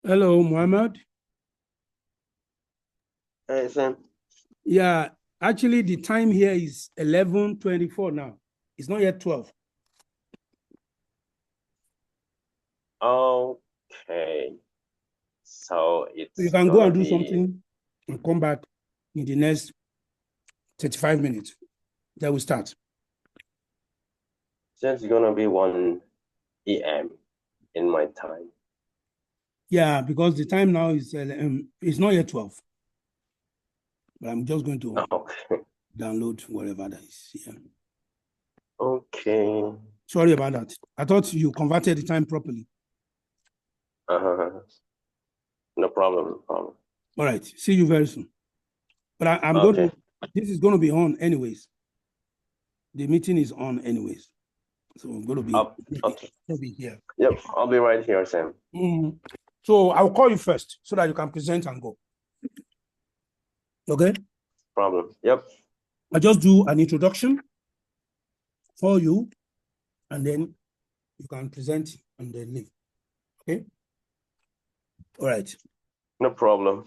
Hello, Muhammad. Hey, Sam. Yeah, actually, the time here is 11:24 now. It's not yet 12. Okay. So So you it's can go gonna and do be something and come back in the next 35 minutes. Then we start. since it's gonna be 1 p.m. in my time. Yeah, because the time now is it's not yet 12. But I'm just going to Okay. download whatever that is. Yeah. Okay. Sorry about that. I thought you converted the time properly. Uh, no problem, no problem. All right. See you very soon. But I'm going to, Okay, this is going to be on anyways. The meeting is on anyways. So I'm going to be, up, okay. here. Yep, I'll be right here, Sam. Mm. So I'll call you first so that you can present and go. Okay? Problem. Yep. I just do an introduction for you, and then you can present and then leave. Okay? All right. No problem.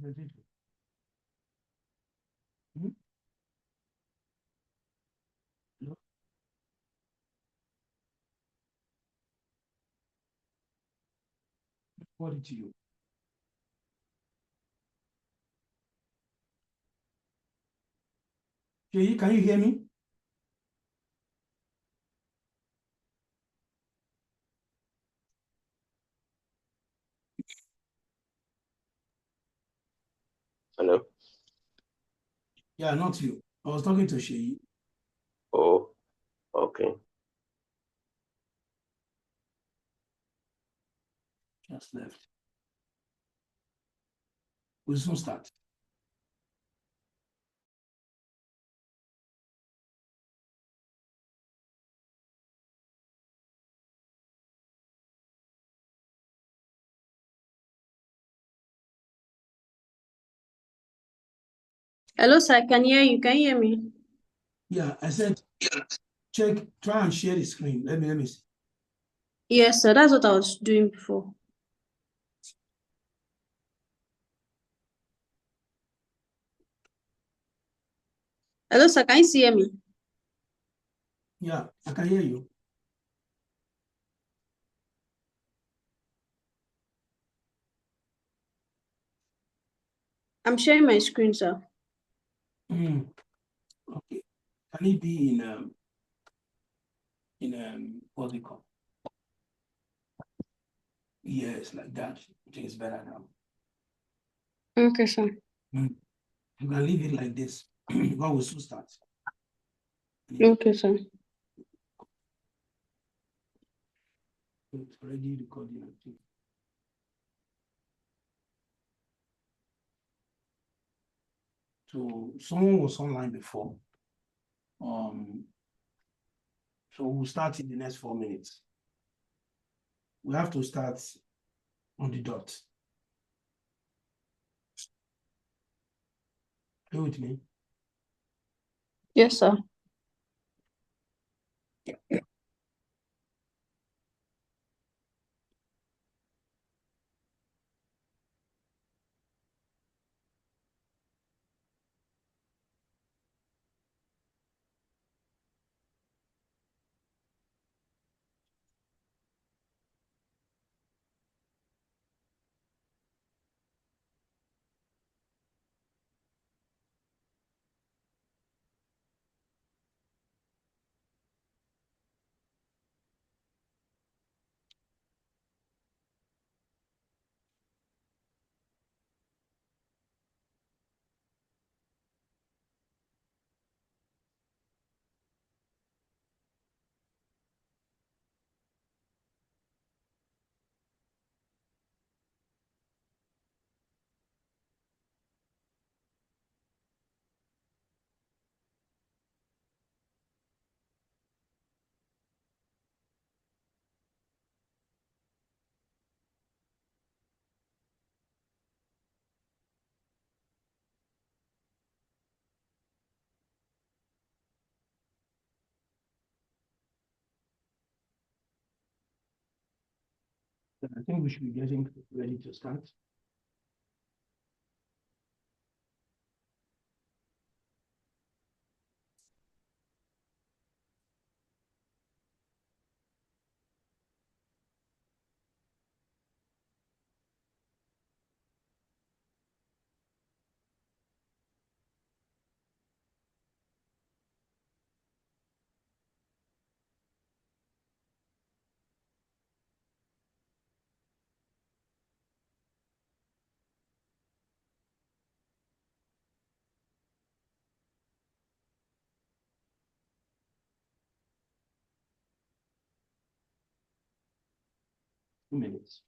Hmm? No? What did you? Can you hear me? Hello? Yeah, not you. I was talking to Sheyi. Oh, okay. Just left. We'll soon start. Hello, sir. I can hear you. Can you hear me? Yeah, I said, try and share the screen. Let me see. Yes, sir. That's what I was doing before. Hello, sir. Can you see hear me? Yeah, I can hear you. I'm sharing my screen, sir. Okay. Can it be in what's it called? Yes, like that. I think it's better now. Okay, sir. You can leave it like this. But we'll soon start. Okay, sir. It's already recording, I think. So someone was online before. So we'll start in the next 4 minutes. We have to start on the dot. Are you with me? Yes, sir. I think we should be getting ready to start. Two minutes.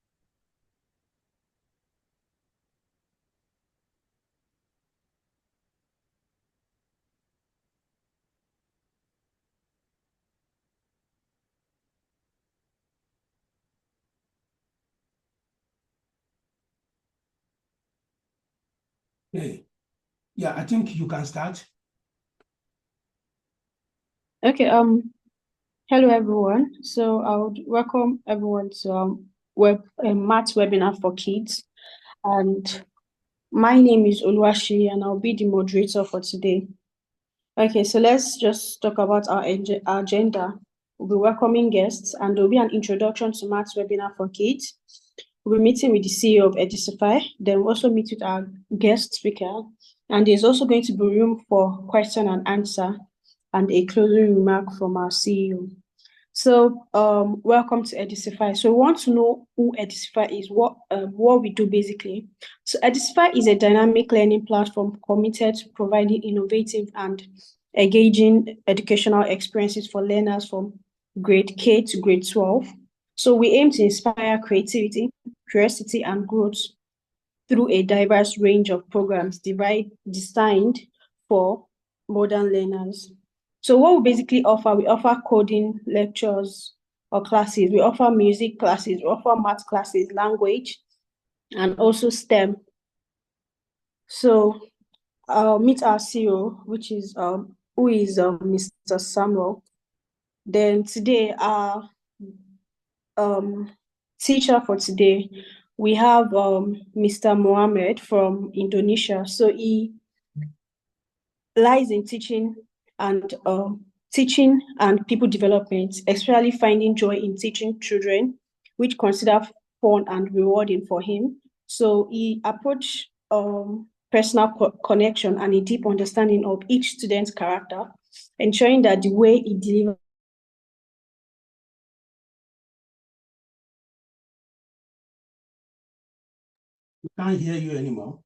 Okay. Yeah, I think you can start. Okay. Hello, everyone. So I would welcome everyone to maths webinar for kids. And My name is Oluwashi and I'll be the moderator for today. Okay, so let's just talk about our agenda. We'll be welcoming guests and there'll be an introduction to maths webinar for kids. We'll be meeting with the CEO of Educify. Then we'll also meet with our guest speaker. And there's also going to be room for question and answer and a closing remark from our CEO. So, welcome to Educify. So, we want to know who Educify is, what we do basically. So, Educify is a dynamic learning platform committed to providing innovative and engaging educational experiences for learners from grade K to grade 12. So, we aim to inspire creativity, curiosity, and growth through a diverse range of programs designed for modern learners. So what we basically offer, we offer coding lectures or classes, we offer music classes, we offer math classes, language, and also STEM. So I'll meet our CEO, which is who is Mr. Samuel. Then today, our teacher for today, we have Mr. Mohammed from Indonesia. So he lies in teaching and people development, especially finding joy in teaching children, which consider fun and rewarding for him. So he approached personal connection and a deep understanding of each student's character, ensuring that the way he delivers We can't hear you anymore.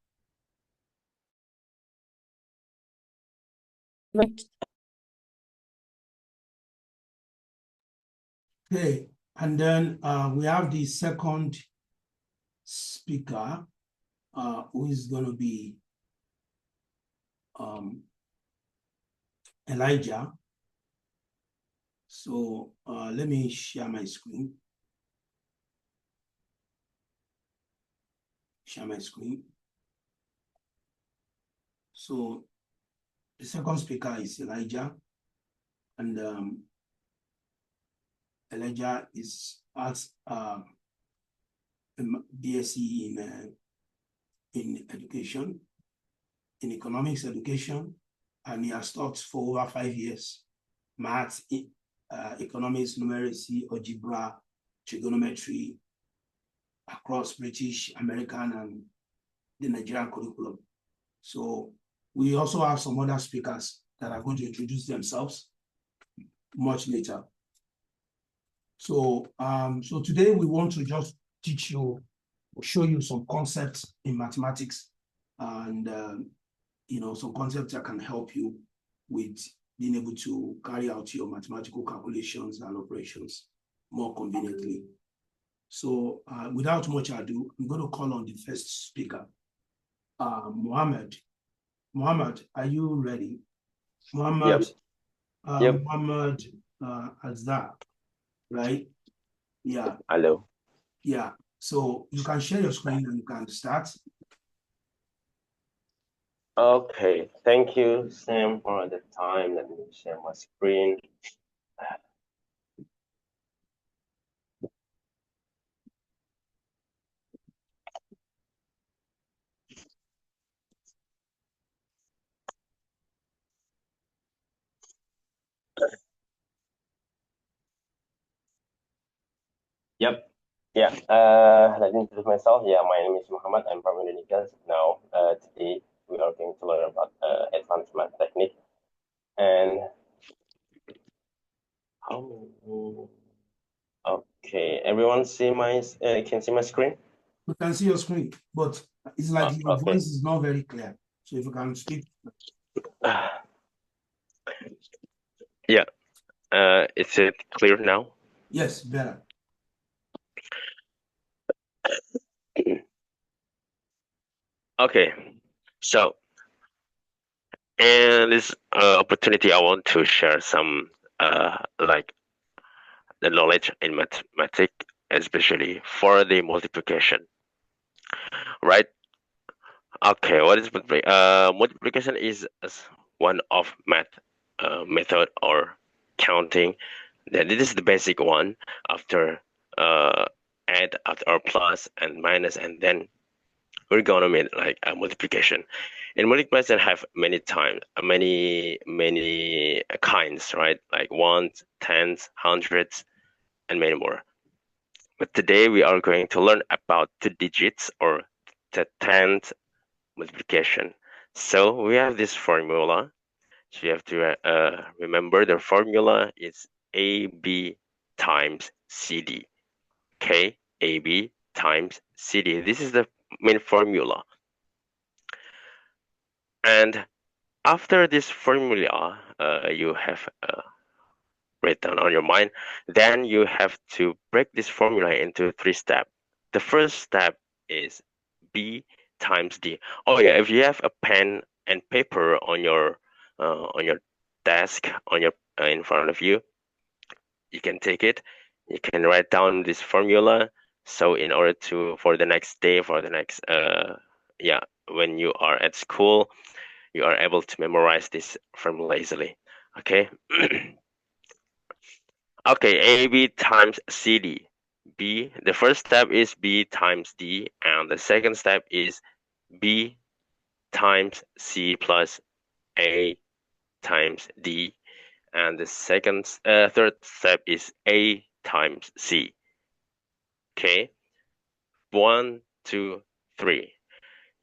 Okay, and then we have the second speaker, who is going to be Elijah. So let me share my screen. Share my screen. So the second speaker is Elijah, and Elijah is at BSc in education, in economics education, and he has taught for over 5 years maths, economics, numeracy, algebra, trigonometry across British, American, and the Nigerian curriculum. So we also have some other speakers that are going to introduce themselves much later. So, so today we want to just teach you, show you some concepts in mathematics, and you know, some concepts that can help you with being able to carry out your mathematical calculations and operations more conveniently. So without much ado, I'm going to call on the first speaker, Mohammed. Mohammed, are you ready? Mohammed, Yep. Mohammed Azhar, right? Yeah. Hello. Yeah. So you can share your screen and you can start. Okay, thank you, Sam, for the time. Let me share my screen. Yep. Yeah. Let me introduce myself. Yeah, my name is Muhammad. I'm from Indonesia. Now, today we are going to learn about advanced math technique. And okay, everyone see my can see my screen? We can see your screen, but it's like your Okay. voice is not very clear. So if you can speak. Yeah. Is it clear now? Yes, better. Okay. So, in this opportunity, I want to share some like the knowledge in mathematics, especially for the multiplication. Right? Okay, what is multiplication? Multiplication is one of math method or counting. Then this is the basic one after add, after or plus and minus, and then we're gonna make like a multiplication. And multiplication have many kinds, right? Like ones, tens, hundreds, and many more. But today we are going to learn about 2 digits or the 10th multiplication. So we have this formula. So you have to remember the formula is AB times CD. Okay, AB times CD. This is the main formula. And after this formula, you have written on your mind, then you have to break this formula into 3 steps. The first step is B times D. Oh yeah, if you have a pen and paper on your desk, on your in front of you, you can take it. You can write down this formula. So in order to for the next day, for the next when you are at school, you are able to memorize this formula easily. Okay. Okay, AB times CD. B, the first step is B times D, and the second step is B times C plus A times D, and the third step is A times C. Okay, 1, 2, 3.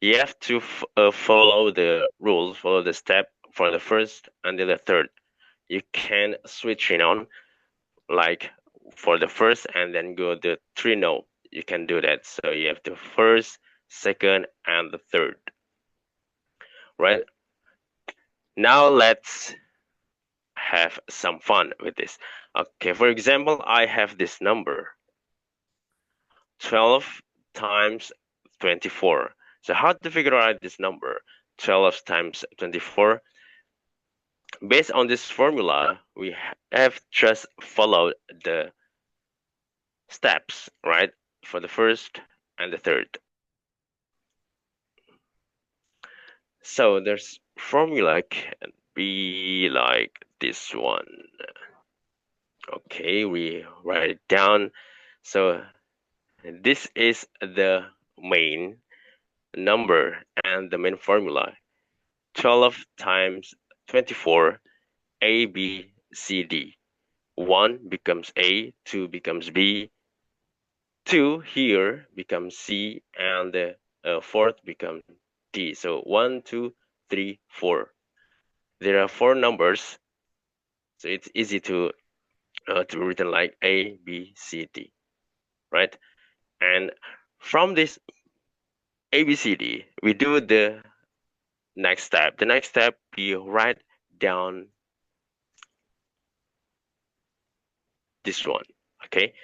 You have to follow the rules, follow the step for the first and then the third. You can switch it on, like for the first and then go the 3. No, you can do that. So you have the first, second, and the third. Right? Now let's have some fun with this. Okay, for example, I have this number 12 times 24. So how to figure out this number 12 times 24? Based on this formula, we have just followed the steps, right, for the first and the third. So there's formula can be like this one. Okay, we write it down. So this is the main number and the main formula. 12 times 24, A, B, C, D. 1 becomes A, 2 becomes B, 2 here becomes C, and the fourth becomes D. So 1, 2, 3, 4. There are 4 numbers, so it's easy to be written like A, B, C, D, right? And from this A, B, C, D, we do the next step. The next step, we write down this one, okay?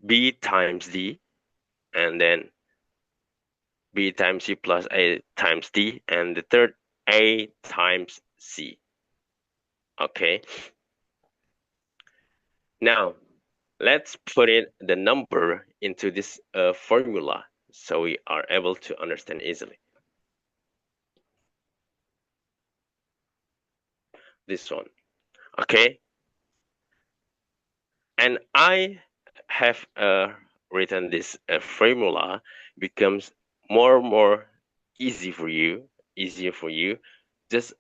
B times D, and then B times C plus A times D, and the third A times C. Okay. Now, let's put the number into this formula so we are able to understand easily. This one. Okay. And I have written this formula becomes more and more easier for you. Just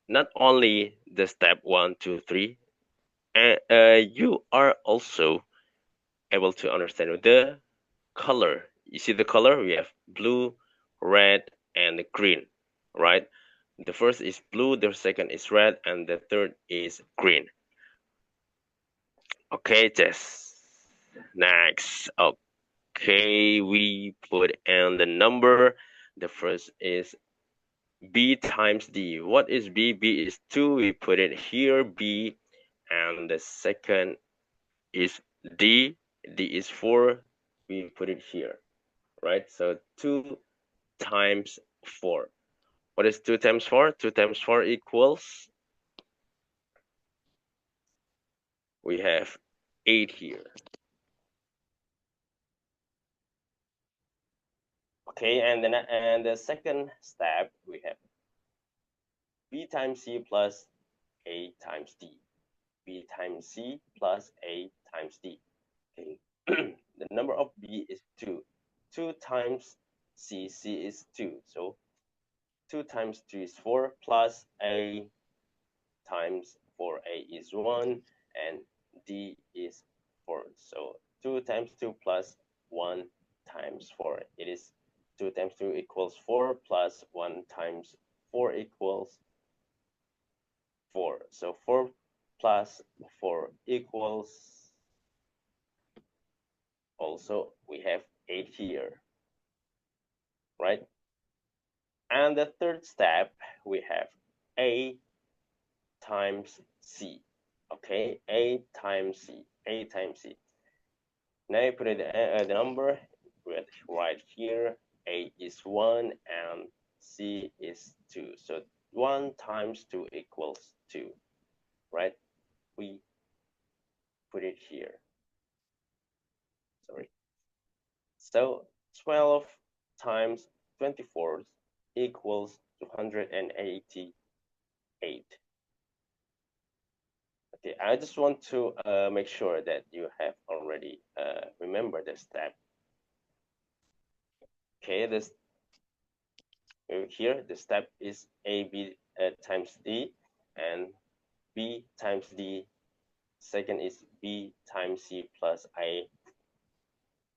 not only the step 1, 2, 3, you are also able to understand the color. You see the color? We have blue, red, and green, right? The first is blue, the second is red, and the third is green. Okay, Jess. Next. Okay, we put in the number. The first is B times D. What is B? B is 2. We put it here, B. And the second is D. D is 4. We put it here, right? So 2 times 4. What is 2 times 4? 2 times 4 equals, we have 8 here. Okay, and then the second step, we have B times C plus A times D. B times C plus A times D. Okay, the number of B is 2. 2 times C. C is 2. So 2 times 2 is 4 plus A times 4A is 1 and D is 4. So 2 times 2 plus 1 times 4. It is 2 times 2 equals 4 plus 1 times 4 equals 4. So 4 plus 4 equals, also we have 8 here, right? And the third step, we have A times C. Okay, A times C, A times C. Now you put the number right here. A is 1 and C is 2. So 1 times 2 equals 2, right? We put it here. Sorry. So 12 times 24 equals 288. Okay, I just want to make sure that you have already remembered the step. Okay, this here the step is AB times D, and B times D. Second is B times C plus A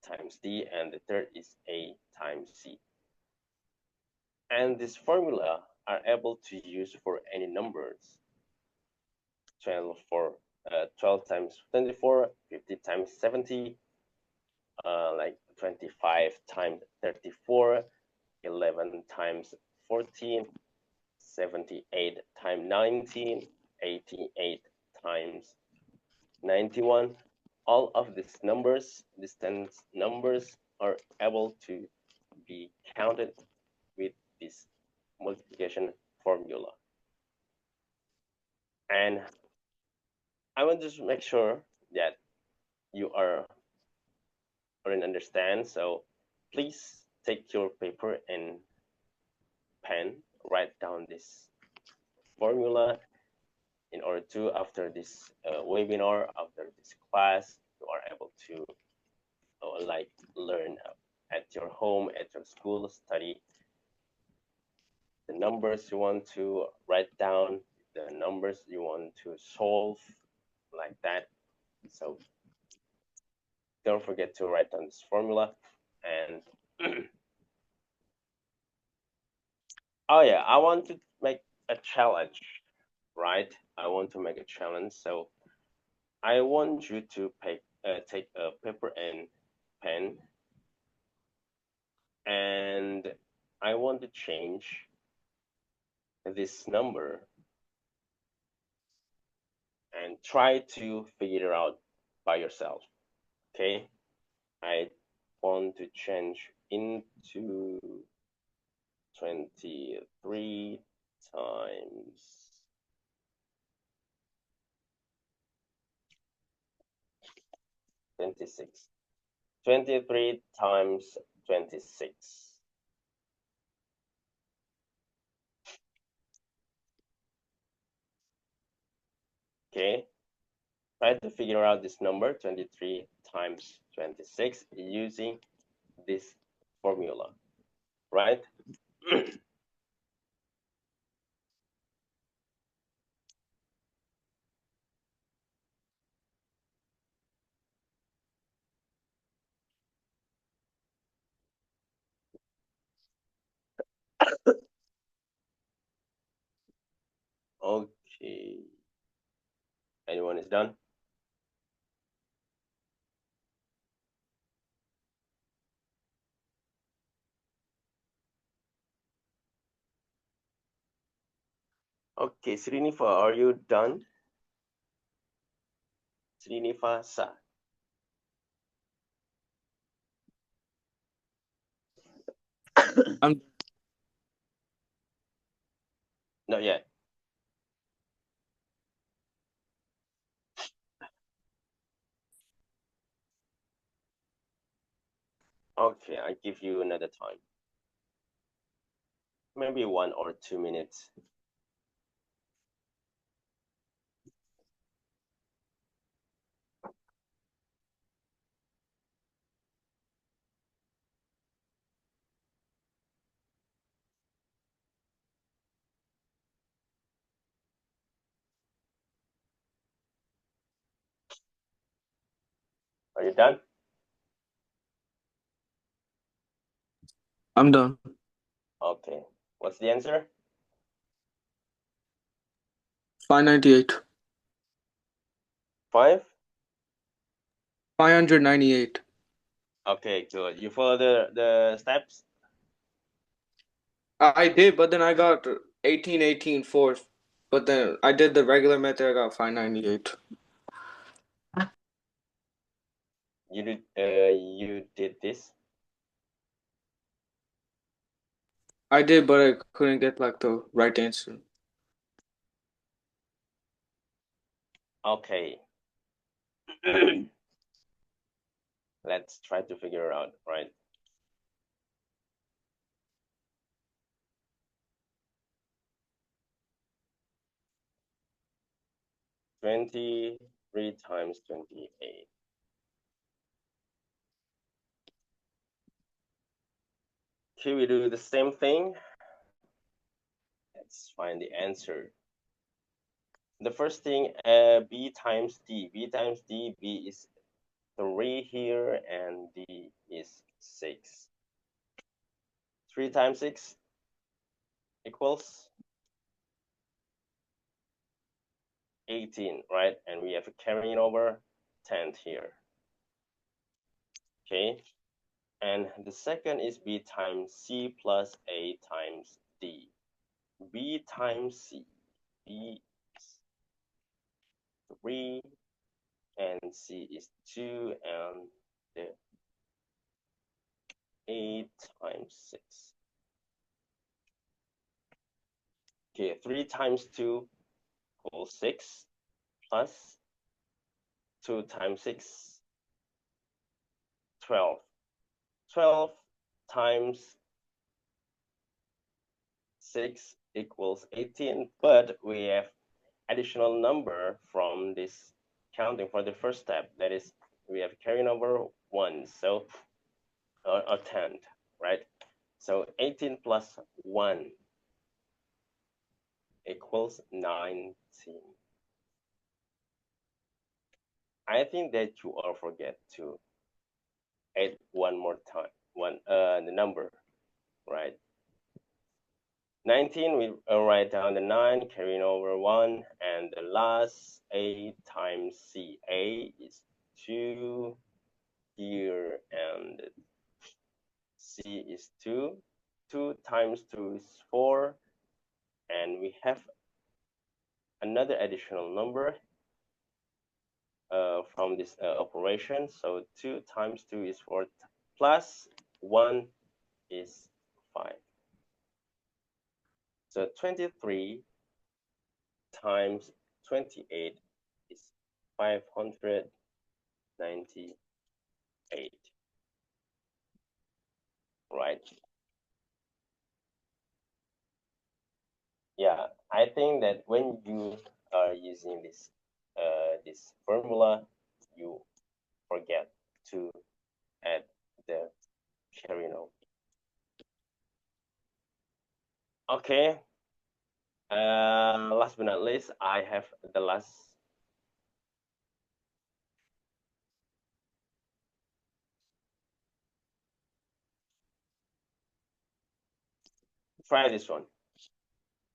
times D, and the third is A times C. And this formula are able to use for any numbers. 12 times 24, 50 times 70, like 25 times 34, 11 times 14, 78 times 19, 88 times 91. All of these numbers, these 10 numbers, are able to be counted with this multiplication formula. And I want to just make sure that you are and understand. So please take your paper and pen, write down this formula in order to, after this webinar, after this class, you are able to like learn at your home, at your school, study the numbers you want to write down, the numbers you want to solve, like that. So don't forget to write down this formula. And oh yeah, I want to make a challenge, right? I want to make a challenge. So I want you to take a paper and pen, and I want to change this number and try to figure it out by yourself. Okay, I want to change into 23 times 26. 23 times 26. Okay, try to figure out this number 23 times 26 using this formula, right? Okay, anyone is done? Okay, Srinifa, are you done? Srinifa Sa. Not yet. Okay, I give you another time. Maybe 1 or 2 minutes. Are you done? I'm done. Okay. What's the answer? 598. 5? 598. Okay, good. You follow the steps? I did, but then I got 18, 4th. But then I did the regular method, I got 598. You did this? I did, but I couldn't get like the right answer. Okay. Let's try to figure out, right? $23 times 28. Can we do the same thing? Let's find the answer. The first thing, b times d. B times d, b is 3 here, and d is 6. 3 times 6 equals 18, right? And we have a carrying over 10 here. Okay. And the second is b times c plus a times d. B times c. B is 3 and c is 2, and the 8 times 6. Okay, 3 times 2 equals 6, plus 2 times 6, 12. 12 times 6 equals 18, but we have additional number from this counting for the first step. That is, we have carrying over 1, so or 10, right? So 18 plus 1 equals 19. I think that you all forget to add one more time, the number, right? 19, we write down the 9, carrying over 1, and the last a times c. A is 2 here, and c is 2. 2 times 2 is 4, and we have another additional number from this operation. So 2 times 2 is 4, plus 1 is 5. So 23 times 28 is 598, right? Yeah, I think that when you are using this this formula, you forget to add the carrying over. Okay. Last but not least, I have the last. Try this one.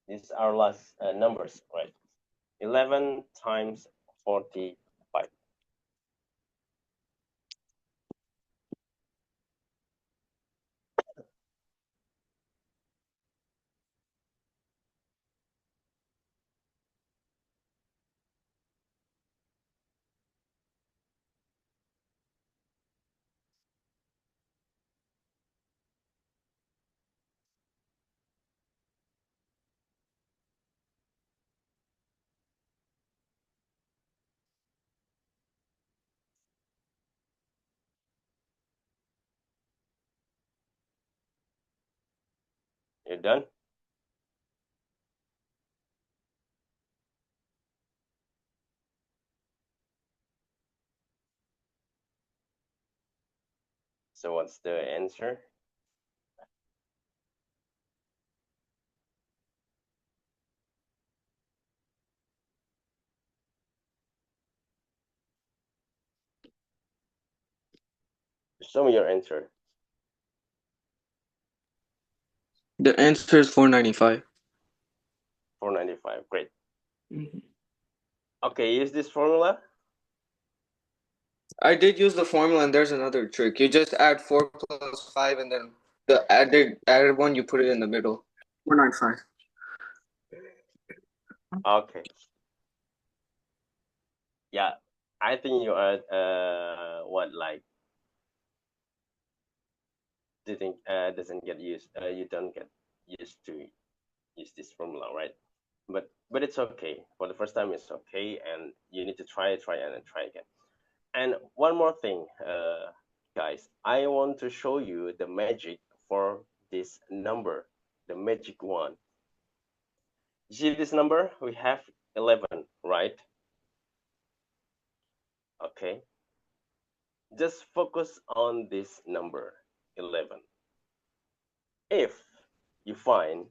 These are last numbers, right? 11 times 45. You're done? So what's the answer? Show me your answer. The answer is 495. 495. Great. Mhm. Okay, use this formula. I did use the formula, and there's another trick. You just add 4 plus 5, and then the added one, you put it in the middle. 495. Okay. Yeah, I think you are doesn't get used. You don't get used to use this formula, right? But it's okay. For the first time, it's okay, and you need to try and then try again. And one more thing, guys, I want to show you the magic for this number, the magic one. You see this number? We have 11, right? Okay. Just focus on this number, 11. If you find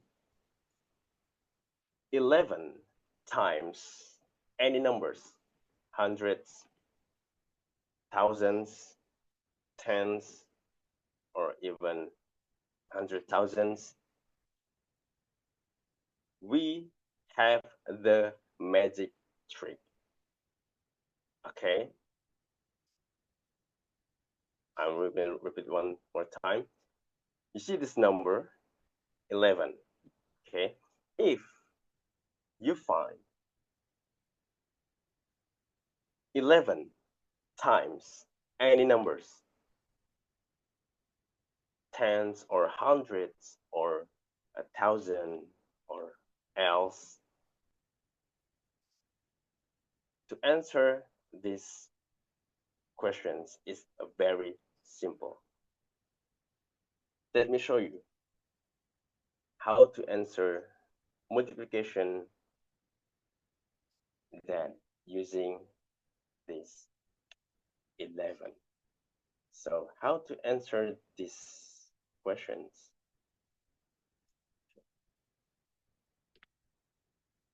11 times any numbers, hundreds, thousands, tens, or even 100,000s, we have the magic trick. Okay, I will repeat one more time. You see this number 11. Okay, if you find 11 times any numbers, tens or hundreds or 1,000 or else, to answer these questions is very simple. Let me show you how to answer multiplication that using this 11. So how to answer these questions?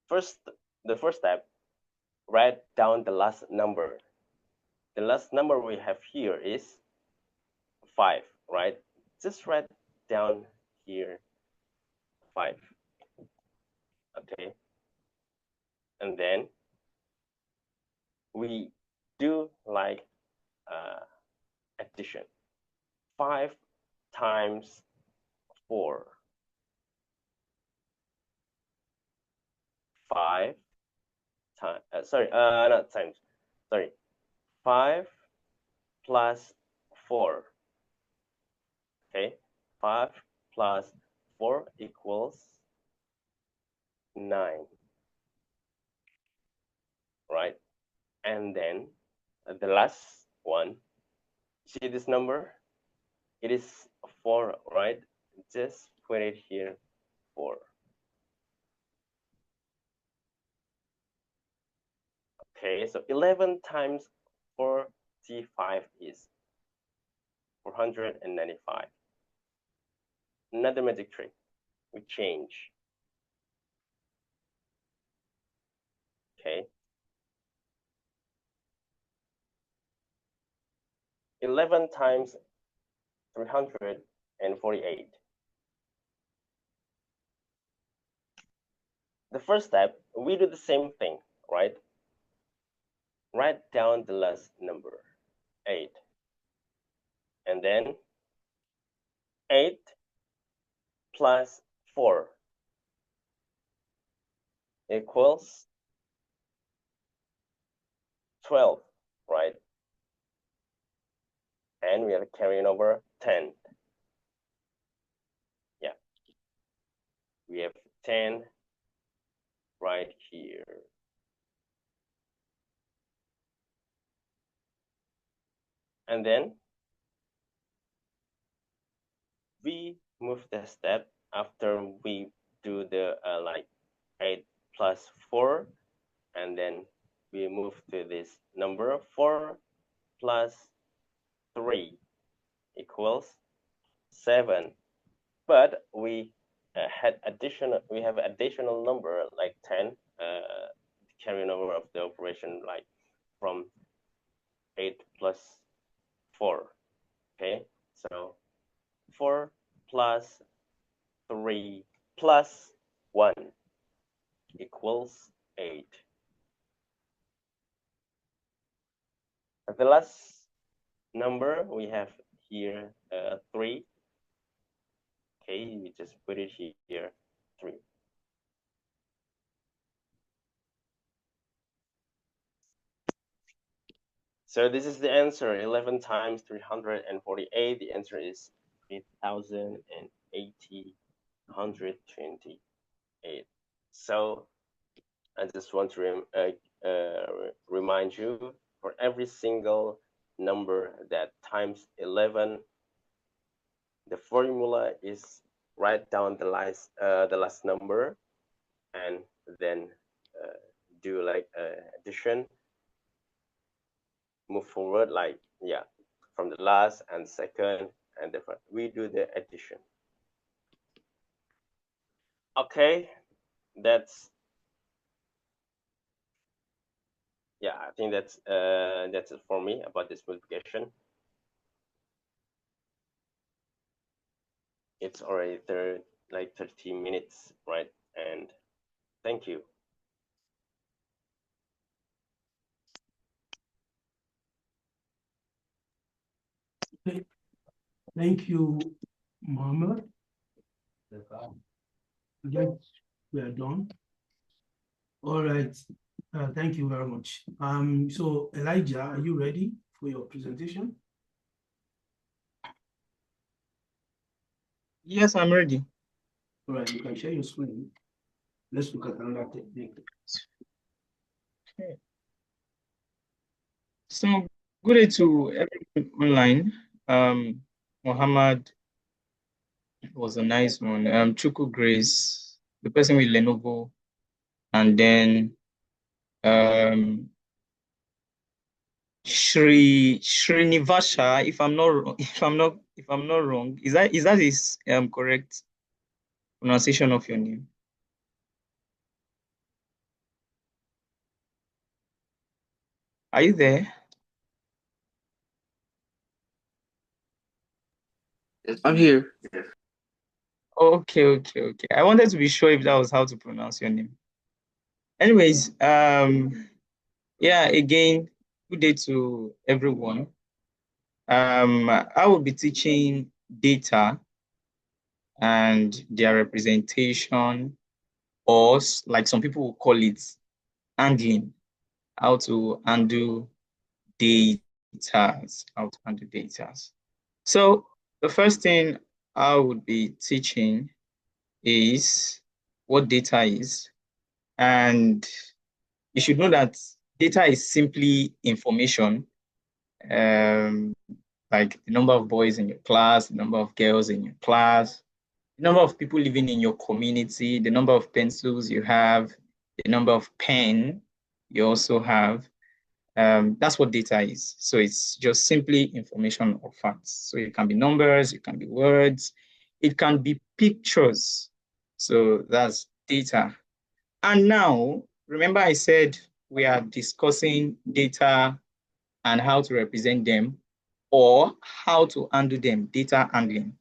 The first step, write down the last number. The last number we have here is 5, right? Just write down here 5. Okay. And then we do like addition. 5 times 4. 5 times, not times, sorry. 5 plus 4. Okay, 5 plus 4 equals 9, right? And then the last one, see this number? It is 4, right? Just put it here, 4. Okay, so 11 times 45 is 495. Another magic trick, we change. Okay. 11 times 348. The first step, we do the same thing, right? Write down the last number, 8. And then 8 plus 4 equals 12, right? And we are carrying over 10. Yeah. We have 10 right here. And then we move the step after we do the 8 plus 4, and then we move to this number 4 plus 3 equals 7. But we have additional number like 10 carrying over of the operation, like from 8 plus 4. Okay, so 4 plus 3 plus 1 equals 8. And the last number we have here 3. Okay, we just put it here 3. So this is the answer, 11 times 348. The answer is 3,080,128. So I just want to remind you, for every single number that times 11, the formula is write down the last number and then do like addition. Move forward, like, yeah, from the last and second and the first. We do the addition. Okay, that's, yeah, I think that's it for me about this multiplication. It's already 30 minutes, right? And thank you. Thank you, Mohammed. Yes, we are done. All right. Thank you very much. So Elijah, are you ready for your presentation? Yes, I'm ready. All right, you can share your screen. Let's look at another technique. Okay. So good day to everyone online. Muhammad was a nice one. Chuku Grace, the person with Lenovo, and then Srinivasha, if I'm not wrong, is that his correct pronunciation of your name? Are you there? I'm here. Okay. I wanted to be sure if that was how to pronounce your name. Anyways, yeah, again, good day to everyone. I will be teaching data and their representation, or like some people will call it handling, how to handle data, So the first thing I would be teaching is what data is. And you should know that data is simply information, like the number of boys in your class, the number of girls in your class, the number of people living in your community, the number of pencils you have, the number of pen you also have. That's what data is. So it's just simply information or facts. So it can be numbers, it can be words, it can be pictures. So that's data. And now, remember I said we are discussing data and how to represent them or how to handle them, data handling.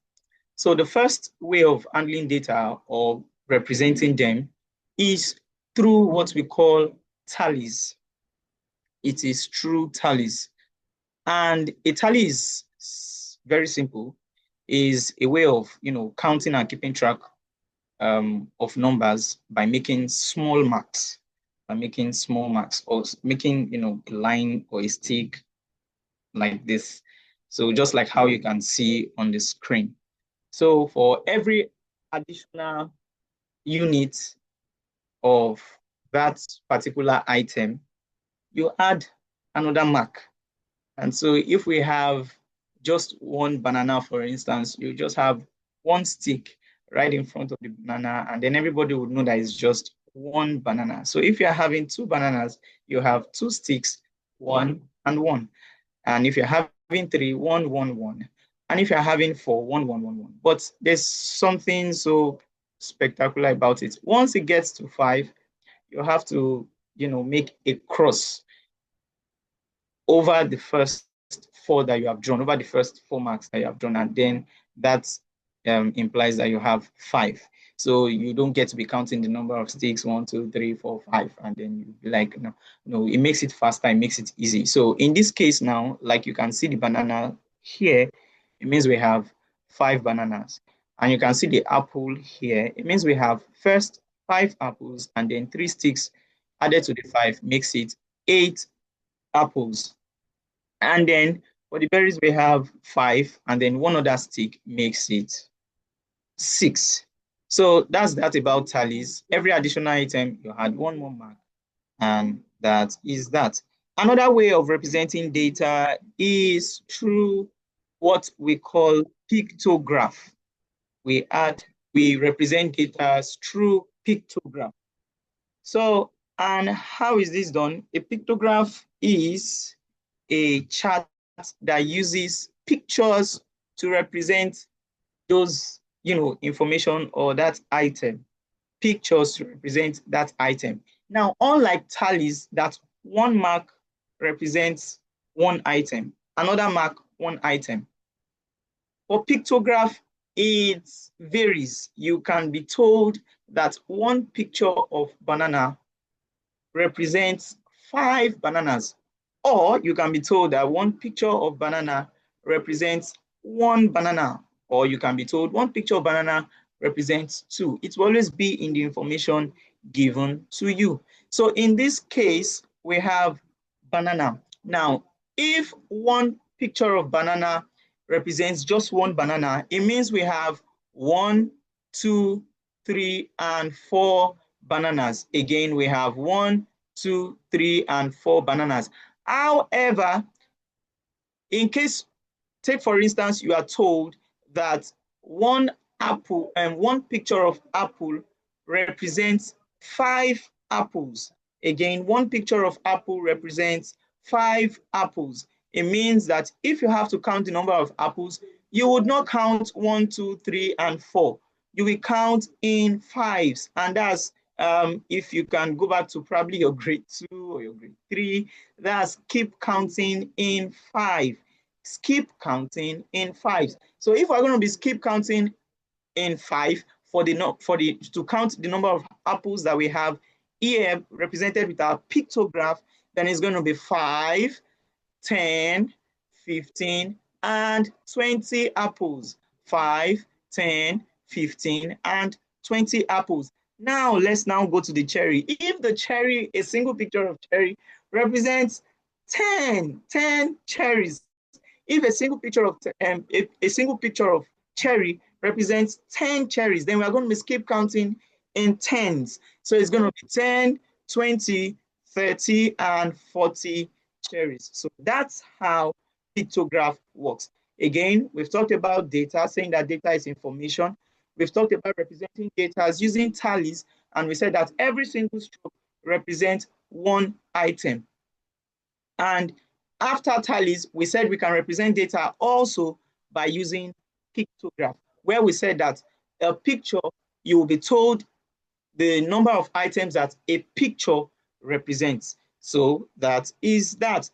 So the first way of handling data or representing them is through what we call tallies. It is through tallies. And a tally is very simple, is a way of counting and keeping track of numbers by making small marks, or making a line or a stick like this. So just like how you can see on the screen. So for every additional unit of that particular item, you add another mark. And so if we have just one banana, for instance, you just have one stick right in front of the banana, and then everybody would know that it's just one banana. So if you're having two bananas, you have two sticks, 1 and 1. And if you're having 3, 1, 1, 1. And if you're having 4, 1, 1, 1, 1. But there's something so spectacular about it. Once it gets to 5, you have to, make a cross over the first 4 that you have drawn, over the first 4 marks that you have drawn, and then that implies that you have 5. So you don't get to be counting the number of sticks, 1, 2, 3, 4, 5, and then you be like, no, it makes it faster, it makes it easy. So in this case now, like you can see the banana here, it means we have 5 bananas. And you can see the apple here, it means we have first 5 apples and then 3 sticks added to the 5 makes it 8 apples. And then for the berries, we have 5, and then 1 other stick makes it 6. So that's that about tallies. Every additional item, you had 1 more mark, and that is that. Another way of representing data is through what we call pictograph. We represent data through pictograph. So, and how is this done? A pictograph is a chart that uses pictures to represent those, information or that item. Pictures to represent that item. Now, unlike tallies, that 1 mark represents 1 item, another mark 1 item. For pictograph, it varies. You can be told that 1 picture of banana represents 5 bananas, or you can be told that 1 picture of banana represents 1 banana, or you can be told 1 picture of banana represents 2. It will always be in the information given to you. So in this case, we have banana. Now, if 1 picture of banana represents just 1 banana, it means we have 1, 2, 3, and 4 bananas. Again, we have 1, 2, 3, and 4 bananas. However, in case, take for instance, you are told that 1 apple and 1 picture of apple represents 5 apples. Again, 1 picture of apple represents 5 apples. It means that if you have to count the number of apples, you would not count 1, 2, 3, and 4. You will count in 5s, and that's if you can go back to probably your grade 2 or your grade 3, that's keep counting in 5. Skip counting in 5s. So if we're going to be skip counting in 5 to count the number of apples that we have here represented with our pictograph, then it's going to be 5, 10, 15, and 20 apples. 5, 10, 15, and 20 apples. Now let's now go to the cherry. If the cherry, a single picture of cherry represents 10 cherries. If a single picture of cherry represents 10 cherries, then we are going to skip counting in 10s. So it's going to be 10, 20, 30, and 40 cherries. So that's how pictograph works. Again, we've talked about data, saying that data is information. We've talked about representing data as using tallies, and we said that every single stroke represents 1 item. And after tallies, we said we can represent data also by using pictograph, where we said that a picture, you will be told the number of items that a picture represents. So that is that.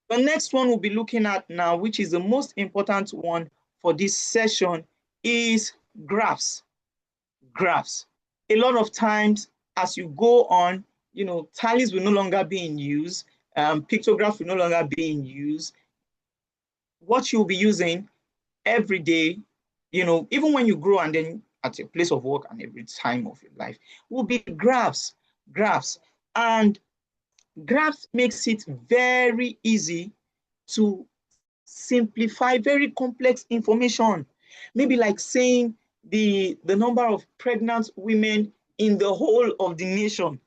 The next one we'll be looking at now, which is the most important one for this session, is graphs. Graphs. A lot of times as you go on, tallies will no longer be in use, pictographs will no longer be in use. What you'll be using every day, even when you grow and then at your place of work and every time of your life, will be graphs. And graphs makes it very easy to simplify very complex information. Maybe like saying the number of pregnant women in the whole of the nation.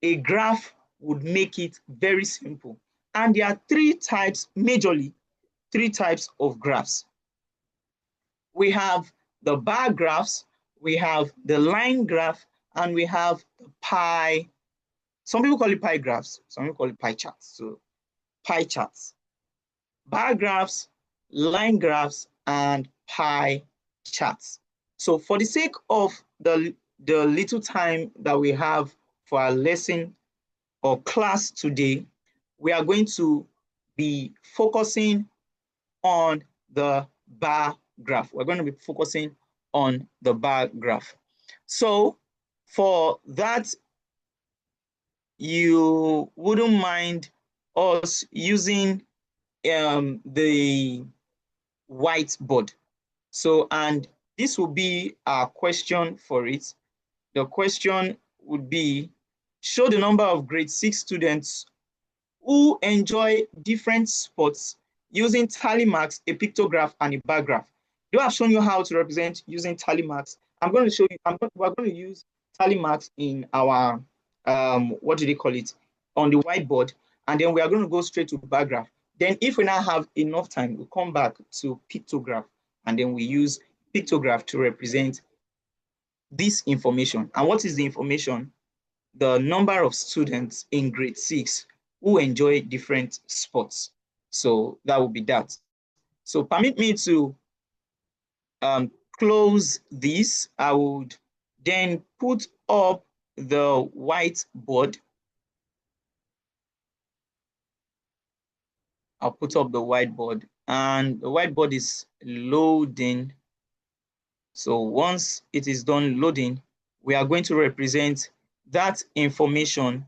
A graph would make it very simple. And there are 3 types, majorly 3 types of graphs. We have the bar graphs, we have the line graph, and we have the pie. Some people call it pie graphs, some people call it pie charts. So pie charts, bar graphs, line graphs, and pie charts. So for the sake of the little time that we have for our lesson or class today, we are going to be focusing on the bar graph. We're going to be focusing on the bar graph. So for that, you wouldn't mind us using the whiteboard. So, and this will be our question for it. The question would be, show the number of grade 6 students who enjoy different sports using tally marks, a pictograph, and a bar graph. Though I've shown you how to represent using tally marks, I'm going to show you, we're going to use tally marks in our, what do they call it, on the whiteboard, and then we are going to go straight to bar graph. Then if we now have enough time, we'll come back to pictograph, and then we use pictograph to represent this information. And what is the information? The number of students in grade 6 who enjoy different sports. So that would be that. So permit me to close this. I would then put up the whiteboard. I'll put up the whiteboard, and the whiteboard is loading. So once it is done loading, we are going to represent that information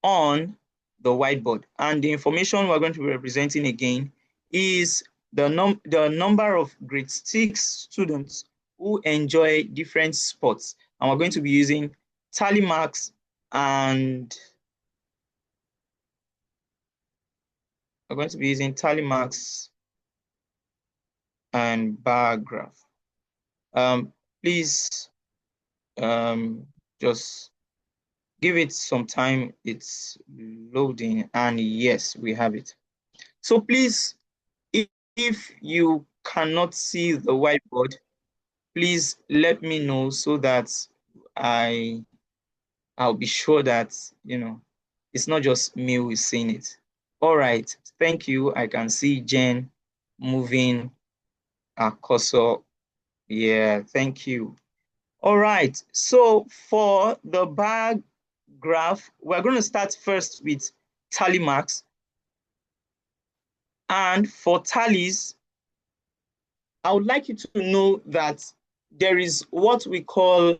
on the whiteboard. And the information we're going to be representing again is the number of grade 6 students who enjoy different sports. And we're going to be using tally marks and bar graph. Please just give it some time. It's loading, and yes, we have it. So please, if you cannot see the whiteboard, please let me know so that I'll be sure that, you know, it's not just me who is seeing it. All right, thank you. I can see Jen moving her cursor. Yeah, thank you. All right, so for the bar graph, we're going to start first with tally marks. And for tallies, I would like you to know that there is what we call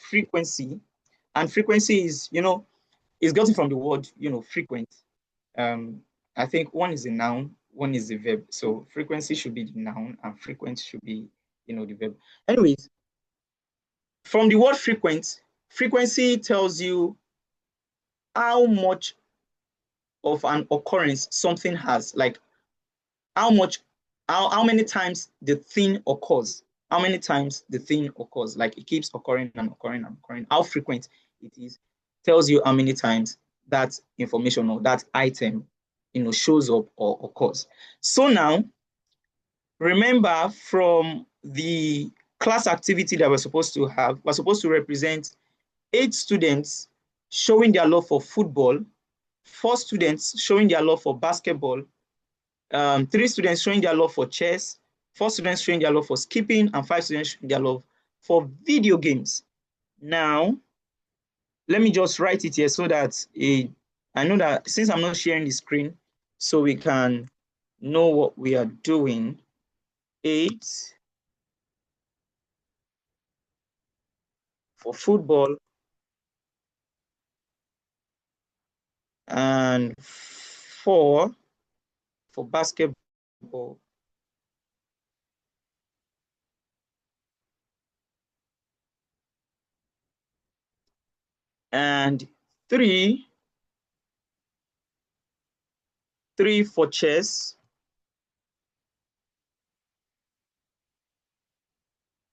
frequency. And frequency is, you know, is gotten from the word, you know, frequent. I think one is a noun, one is a verb. So frequency should be the noun and frequent should be, you know, the verb. Anyways, from the word frequent, frequency tells you how much of an occurrence something has, like how many times the thing occurs, like it keeps occurring and occurring and occurring. How frequent it is tells you how many times that information or that item, you know, shows up or occurs. So now, remember from the class activity that we're supposed to have, we're supposed to represent 8 students showing their love for football, 4 students showing their love for basketball, 3 students showing their love for chess, 4 students showing their love for skipping, and 5 students showing their love for video games. Now, let me just write it here so that I know that since I'm not sharing the screen, so we can know what we are doing. 8 for football and 4 for basketball. And 3 for chess,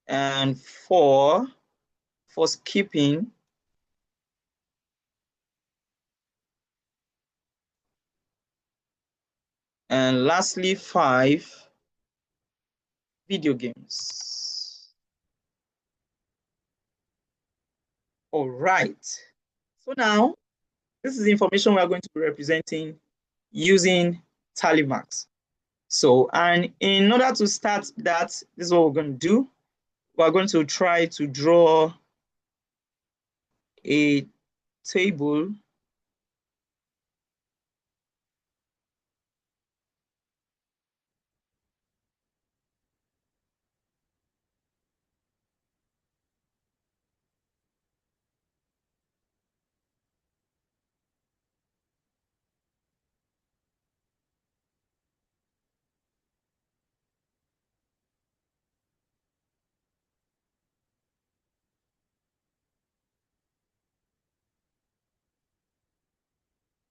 and 4 for skipping, and lastly 5 video games. All right. So now, this is the information we are going to be representing using tally marks. So, and in order to start that, this is what we're going to do. We're going to try to draw a table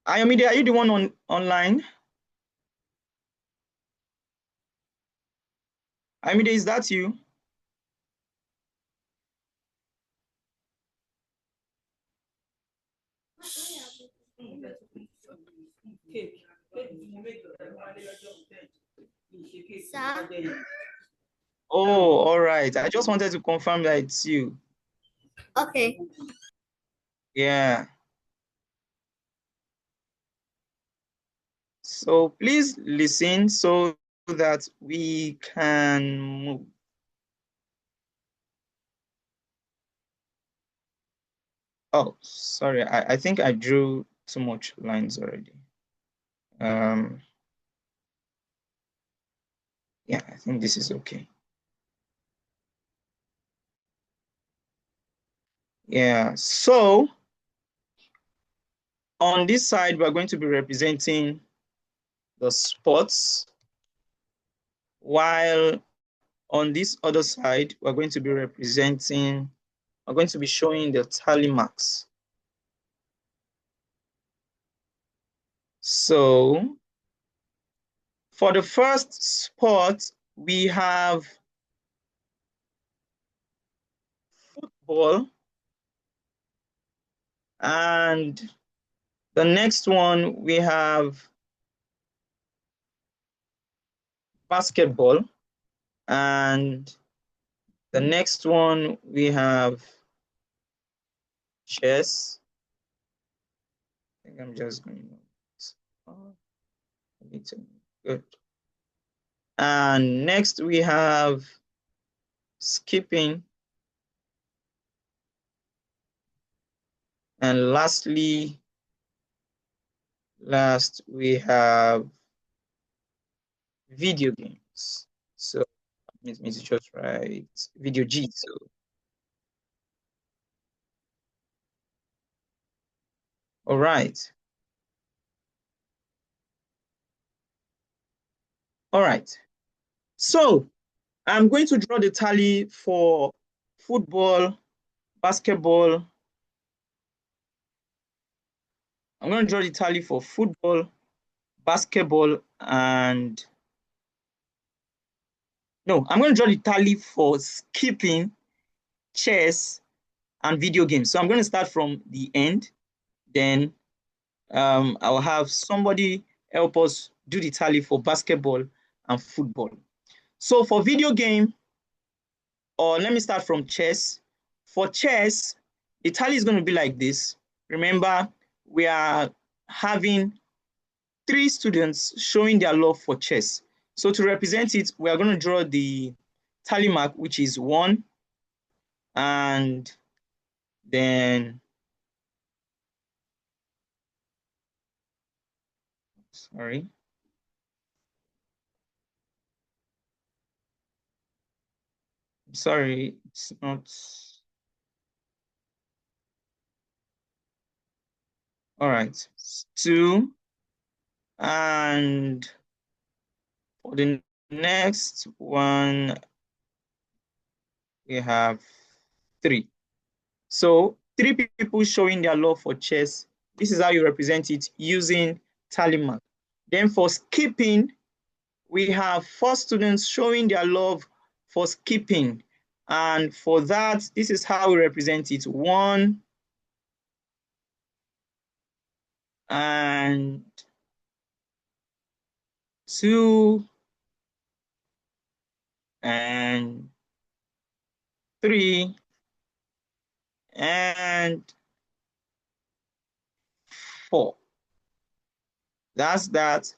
Ayomide, are you the one online? Ayomide, is that you? Sir? Oh, all right. I just wanted to confirm that it's you. Okay. Yeah. So please listen so that we can move. Oh, sorry. I think I drew too much lines already. Yeah, I think this is okay. Yeah, so on this side, we're going to be representing the sports, while on this other side, we're going to be showing the tally marks. So for the first sport, we have football, and the next one we have basketball, and the next one we have chess. I think I'm just going to good. And next we have skipping. And last we have video games. So let me just write video G. So all right. All right. So I'm going to draw the tally for football, basketball. I'm going to draw the tally for football, basketball, and no, I'm going to draw the tally for skipping, chess, and video games. So I'm going to start from the end. Then I'll have somebody help us do the tally for basketball and football. So for video game, or let me start from chess. For chess, the tally is going to be like this. Remember, we are having 3 students showing their love for chess. So to represent it, we are going to draw the tally mark, which is 1, and then sorry. Sorry, it's not. All right, 2, and for the next one, we have 3. So 3 people showing their love for chess. This is how you represent it using tally mark. Then for skipping, we have 4 students showing their love for skipping. And for that, this is how we represent it. 1 and 2 and 3 and 4. That's that.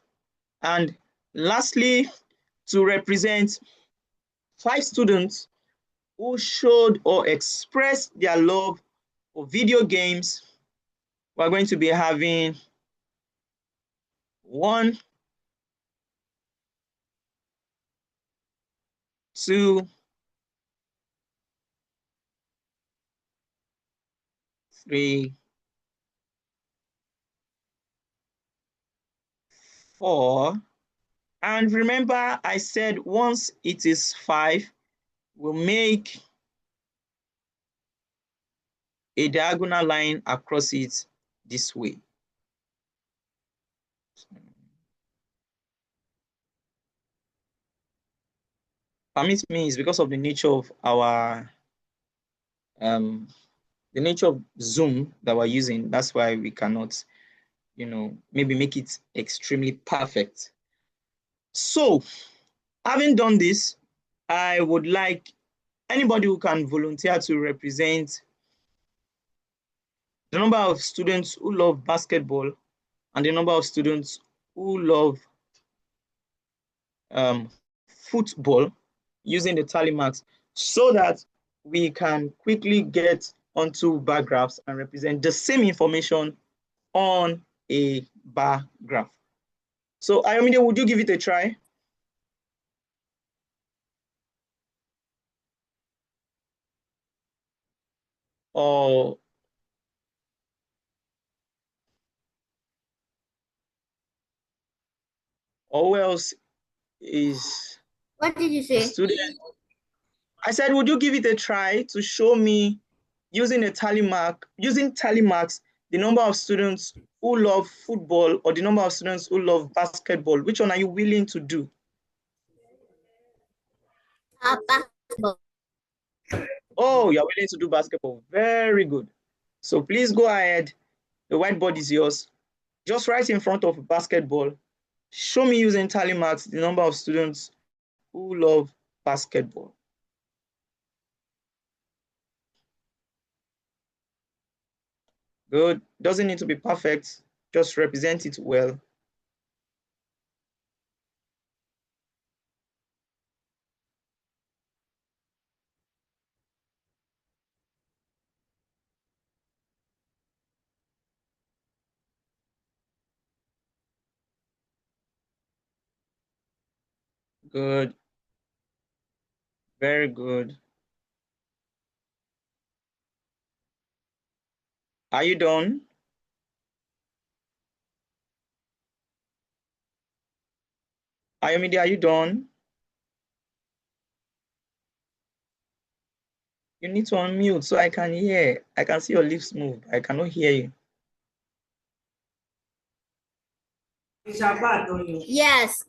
And lastly, to represent 5 students who showed or expressed their love for video games, we're going to be having 1, 2, 3, 4. And remember, I said once it is 5, we'll make a diagonal line across it this way. permit me is because of the nature of our the nature of Zoom that we're using. That's why we cannot, maybe make it extremely perfect. So, having done this, I would like anybody who can volunteer to represent the number of students who love basketball and the number of students who love football using the tally marks, so that we can quickly get onto bar graphs and represent the same information on a bar graph. So Ayomide, would you give it a try? Or who else is What did you a say? student? I said, would you give it a try to show me using tally marks, the number of students who love football or the number of students who love basketball? Which one are you willing to do? Basketball. Oh, you're willing to do basketball. Very good. So please go ahead. The whiteboard is yours. Just right in front of basketball, show me using tally marks the number of students who love basketball. Good. Doesn't need to be perfect. Just represent it well. Good. Very good. Are you done? Ayomide, are you done? You need to unmute so I can hear. I can see your lips move. I cannot hear you. Yes.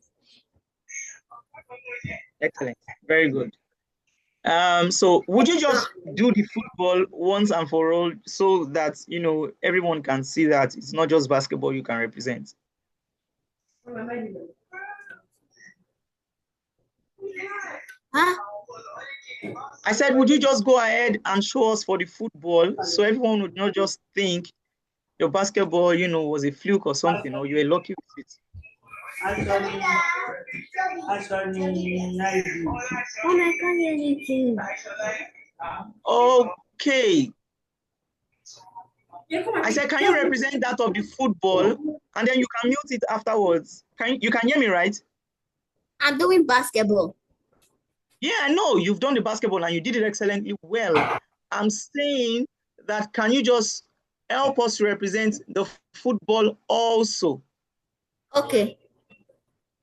Excellent. Very good. So would you just do the football once and for all so that everyone can see that it's not just basketball you can represent? Huh? I said, would you just go ahead and show us for the football so everyone would not just think your basketball, was a fluke or something, or you were lucky with it? Oh, I can't hear anything. Okay. I said, can you represent that of the football and then you can mute it afterwards? You can hear me, right? I'm doing basketball. Yeah, I know you've done the basketball and you did it excellently well. I'm saying that can you just help us represent the football also? Okay.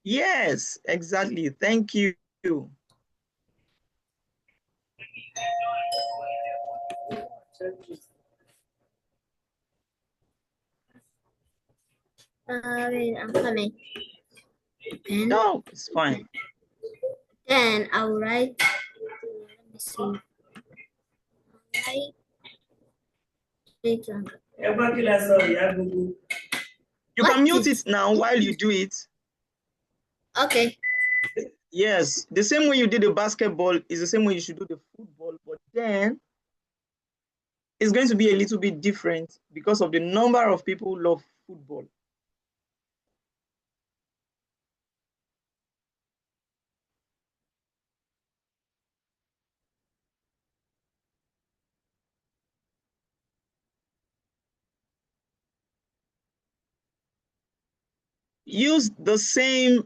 Yes, exactly. Thank you. Wait, I'm coming. Pen. No, it's fine. Then I'll write. Let me see. Write. You can mute it now while you do it. Okay. Yes, the same way you did the basketball is the same way you should do the football, but then it's going to be a little bit different because of the number of people who love football. Use the same,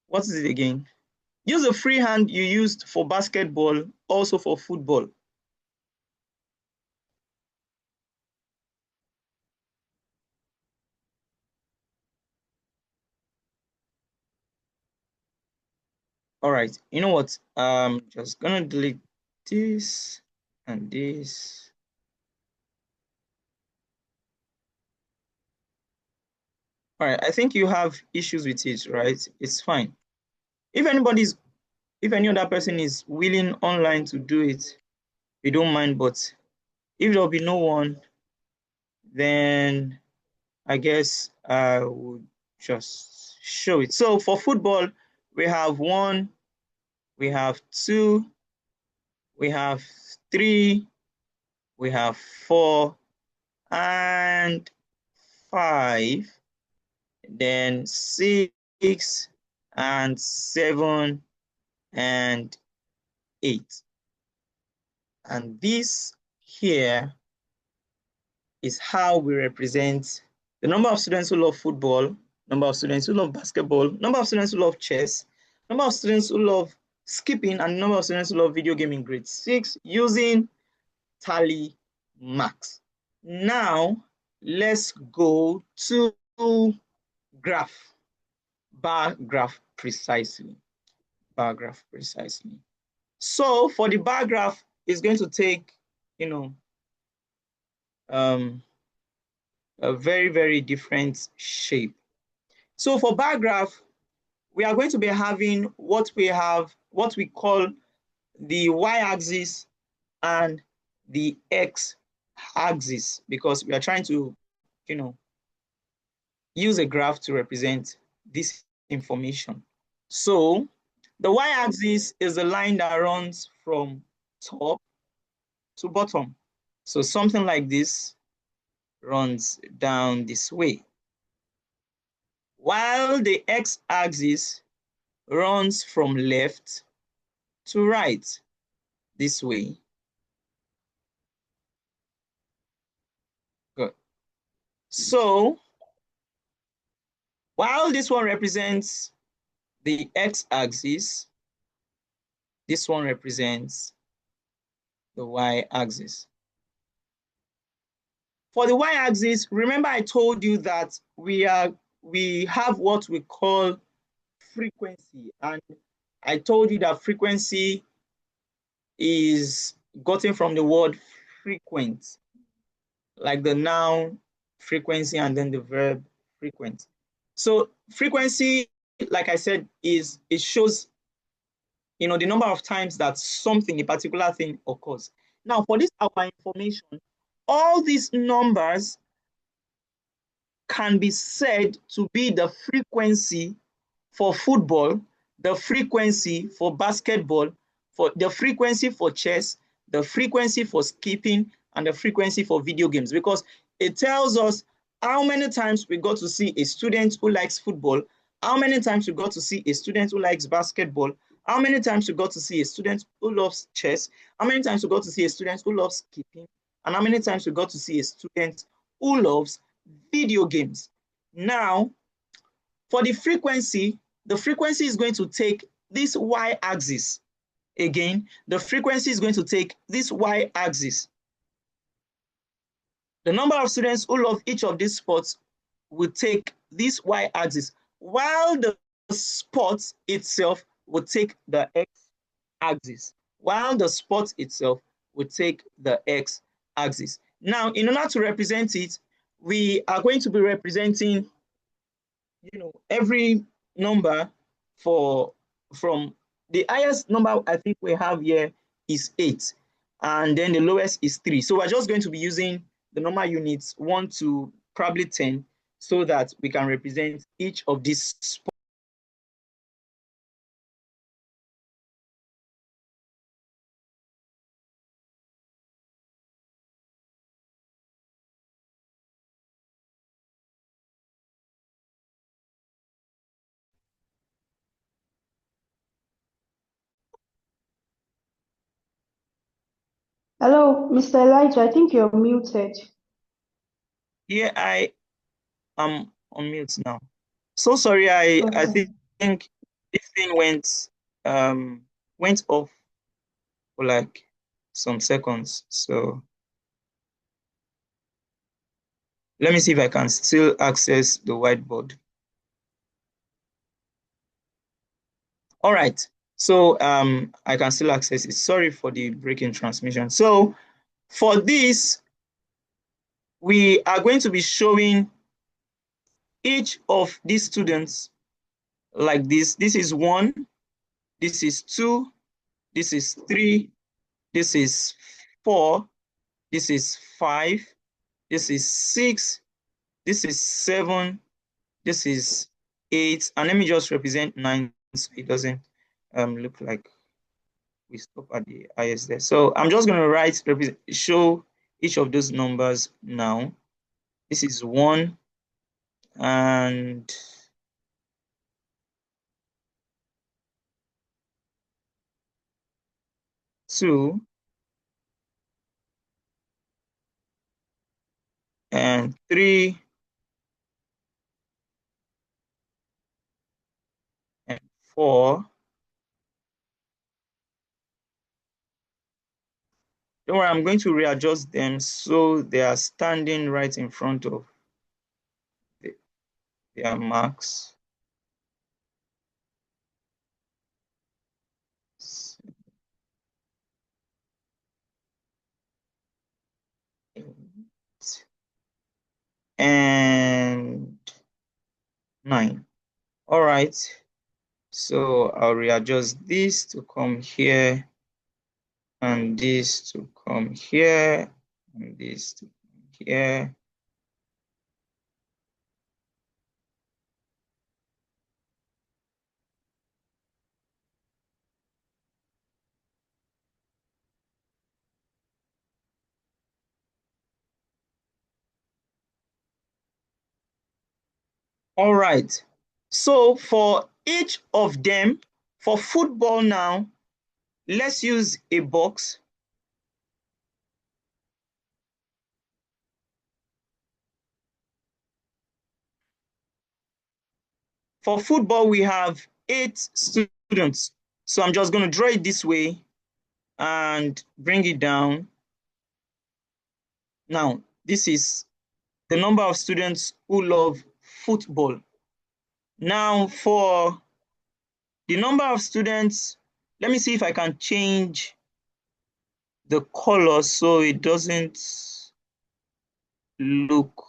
what is it again? Use the freehand you used for basketball, also for football. All right, you know what? Just gonna delete this and this. All right, I think you have issues with it, right? It's fine. If any other person is willing online to do it, we don't mind, but if there'll be no one, then I guess I would just show it. So for football, we have 1, we have 2, we have 3, we have 4, and 5, then 6, and 7, and 8. And this here is how we represent the number of students who love football, number of students who love basketball, number of students who love chess, number of students who love skipping, and number of students who love video game in grade 6 using tally marks. Now, let's go to graph, bar graph precisely, bar graph precisely. So for the bar graph, it's going to take, a very, very different shape. So for bar graph, we are going to be having what we call the y-axis and the x-axis, because we are trying to, use a graph to represent this information. So the y-axis is a line that runs from top to bottom. So something like this runs down this way, while the x-axis runs from left to right this way. Good. So while this one represents the x-axis, this one represents the y-axis. For the y-axis, remember I told you that we have what we call frequency, and I told you that frequency is gotten from the word frequent, like the noun frequency and then the verb frequent. So frequency, like I said, it shows the number of times that something, a particular thing, occurs. Now for this our information, all these numbers can be said to be the frequency for football, the frequency for basketball, for the frequency for chess, the frequency for skipping, and the frequency for video games, because it tells us how many times we got to see a student who likes football, how many times we got to see a student who likes basketball, how many times we got to see a student who loves chess, how many times we got to see a student who loves skipping, and how many times we got to see a student who loves video games. Now, for the frequency is going to take this y-axis. Again, the frequency is going to take this y-axis. The number of students who love each of these sports will take this y-axis, while the sport itself will take the x-axis. While the sport itself will take the x-axis. Now, in order to represent it, we are going to be representing, every number from the highest number I think we have here is 8, and then the lowest is 3. So we're just going to be using the number units 1 to probably 10, so that we can represent each of these spots. Hello, Mr. Elijah, I think you're muted. Here I am on mute now. So sorry, I think this thing went off for like some seconds. So let me see if I can still access the whiteboard. All right, so I can still access it. Sorry for the break in transmission. So for this, we are going to be showing each of these students like this. This is 1, this is 2, this is 3, this is 4, this is 5, this is 6, this is 7, this is 8, and let me just represent 9 so it doesn't look like we stop at the highest there. So I'm just going to show each of those numbers now. This is 1 and 2 and 3 and 4. Don't worry, I'm going to readjust them so they are standing right in front of their marks. And 9. All right. So I'll readjust this to come here, and this to come here, and this to come here. All right. So for each of them, for football now, let's use a box. For football, we have 8 students. So I'm just going to draw it this way and bring it down. Now, this is the number of students who love football. Now, for the number of students, let me see if I can change the color so it doesn't look,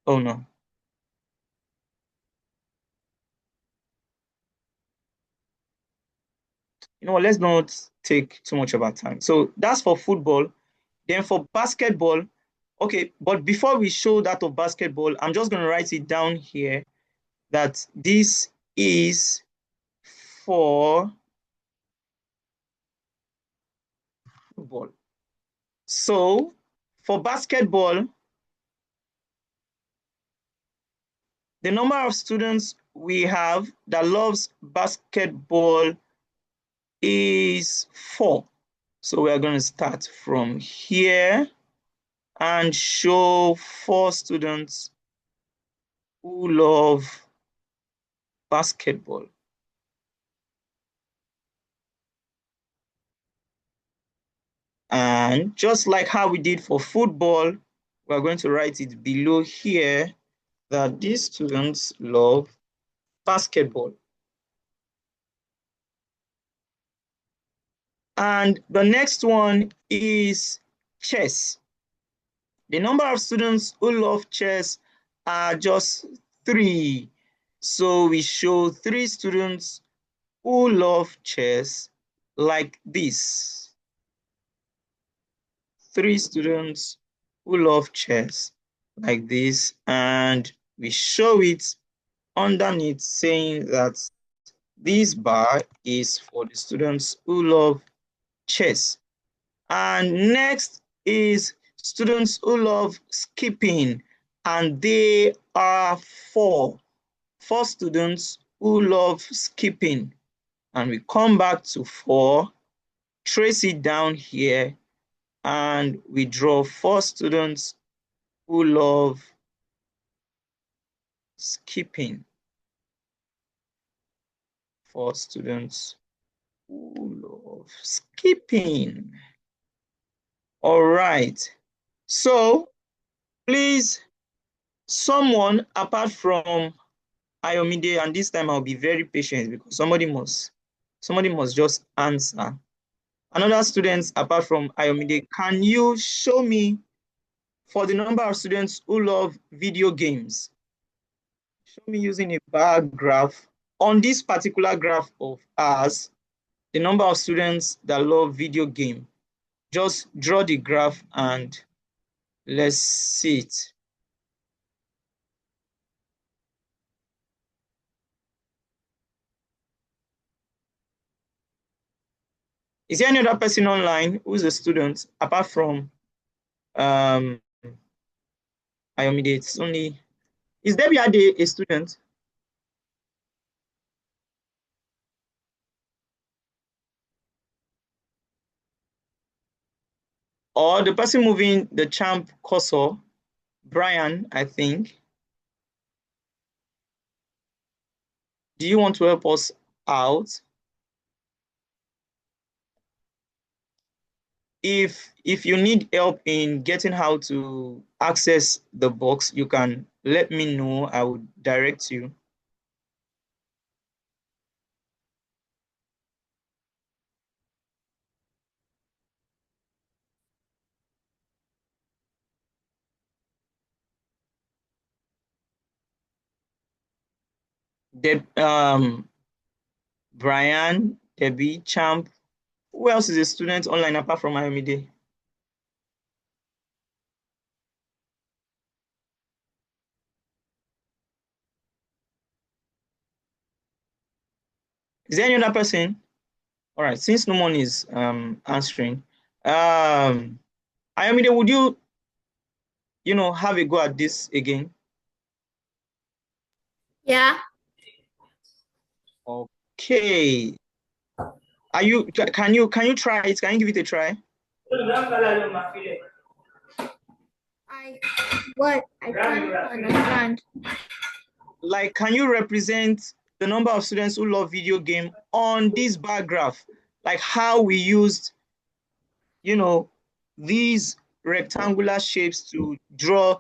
oh no. You know what, let's not take too much of our time. So that's for football. Then for basketball, okay, but before we show that of basketball, I'm just going to write it down here that this is for football. So for basketball, the number of students we have that loves basketball is 4. So we are going to start from here and show 4 students who love basketball. And just like how we did for football, we're going to write it below here that these students love basketball. And the next one is chess. The number of students who love chess are just 3. So we show 3 students who love chess like this. 3 students who love chess like this, and we show it underneath saying that this bar is for the students who love chess. And next is students who love skipping, and they are 4 students who love skipping. And we come back to 4, trace it down here, and we draw 4 students who love skipping. 4 students who love skipping. All right. So please, someone apart from Ayomide, and this time I'll be very patient because somebody must just answer. Another students apart from Ayomide, can you show me for the number of students who love video games? show me using a bar graph. On this particular graph of ours, the number of students that love video game. Just draw the graph and let's see it. Is there any other person online who's a student apart from Ayomide? It's only, is Debbie Ade a student? Or the person moving the champ cursor, Brian, I think. Do you want to help us out? If you need help in getting how to access the box, you can let me know. I will direct you. Brian, Debbie, Champ. Who else is a student online apart from Ayomide? Is there any other person? All right, since no one is answering, Ayomide, would you have a go at this again? Yeah. Okay. Can you try it? Can you give it a try? I can't understand. Like, can you represent the number of students who love video game on this bar graph? Like how we used, these rectangular shapes to draw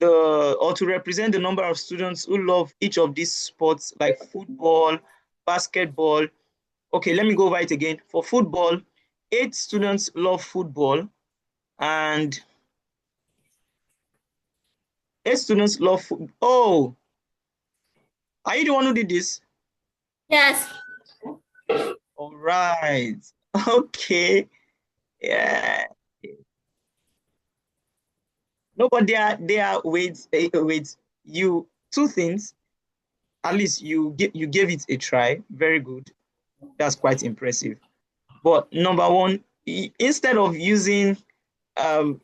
or to represent the number of students who love each of these sports, like football, basketball. Okay, let me go over it again. For football, 8 students love football, and 8 students love football. Oh, are you the one who did this? Yes. All right. Okay. Yeah. No, but wait. You, 2 things. At least you gave it a try. Very good. That's quite impressive. But number 1, instead of using a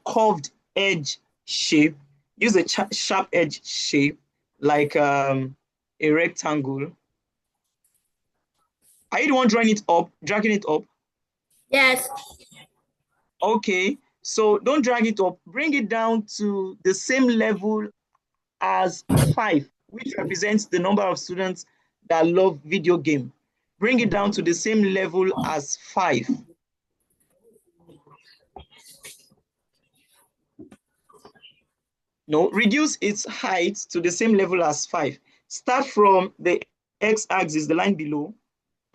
curved edge shape, use a sharp edge shape like a rectangle. Are you the one dragging it up? Yes. Okay, so don't drag it up. Bring it down to the same level as 5, which represents the number of students that love video game. Bring it down to the same level as 5. No, reduce its height to the same level as 5. Start from the x-axis, the line below,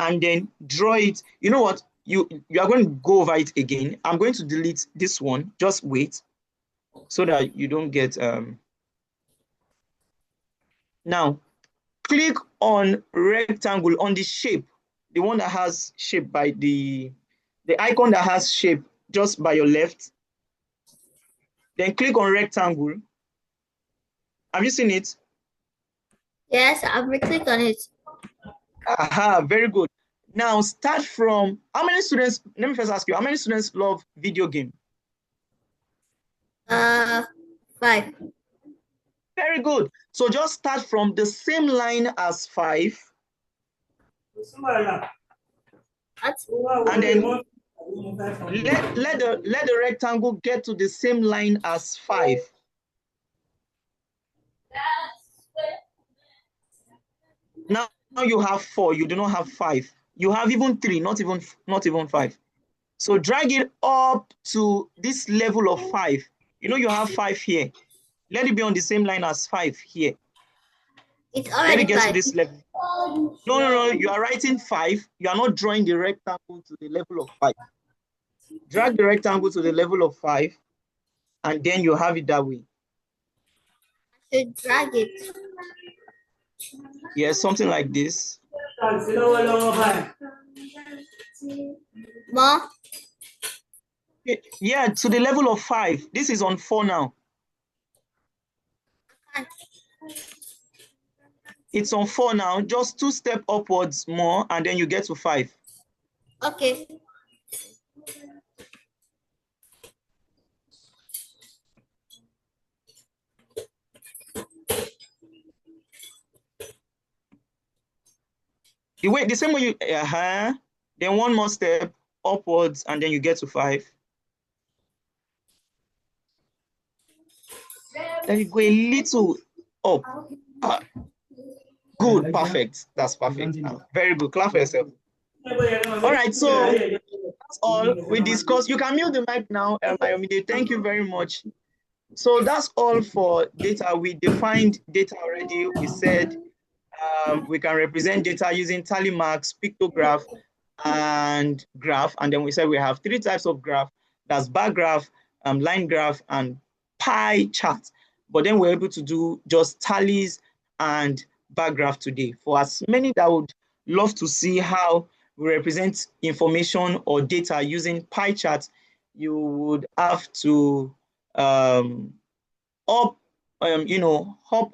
and then draw it. You know what? You are going to go over it again. I'm going to delete this one. Just wait so that you don't get Now, click on rectangle on the shape, the one that has shape by the icon that has shape just by your left. Then click on rectangle. Have you seen it? Yes, I've clicked on it. Aha, very good. Now start from, how many students, let me first ask you, how many students love video game? 5. Very good. So just start from the same line as 5. And then let the rectangle get to the same line as 5. Now you have 4, you do not have 5. You have even 3, not even 5. So drag it up to this level of 5. You have 5 here. Let it be on the same line as 5 here. It's already Let it get 5. to this level. No, you are writing 5. You are not drawing the rectangle to the level of 5. Drag the rectangle to the level of 5, and then you have it that way. To drag it. Yeah, something like this. More. Yeah, to the level of 5. This is on 4 now. It's on 4 now. Just 2 steps upwards more, and then you get to 5. Okay. The same way you, then 1 more step upwards, and then you get to 5. Then you go a little up. Good, perfect. That's perfect. Very good. Clap for yourself. All right, so that's all we discussed. You can mute the mic now, Ayomide. Thank you very much. So that's all for data. We defined data already. We said we can represent data using tally marks, pictograph, and graph. And then we said we have 3 types of graph. That's bar graph, line graph, and pie chart. But then we're able to do just tallies and bar graph today. For as many that would love to see how we represent information or data using pie charts, you would have to hop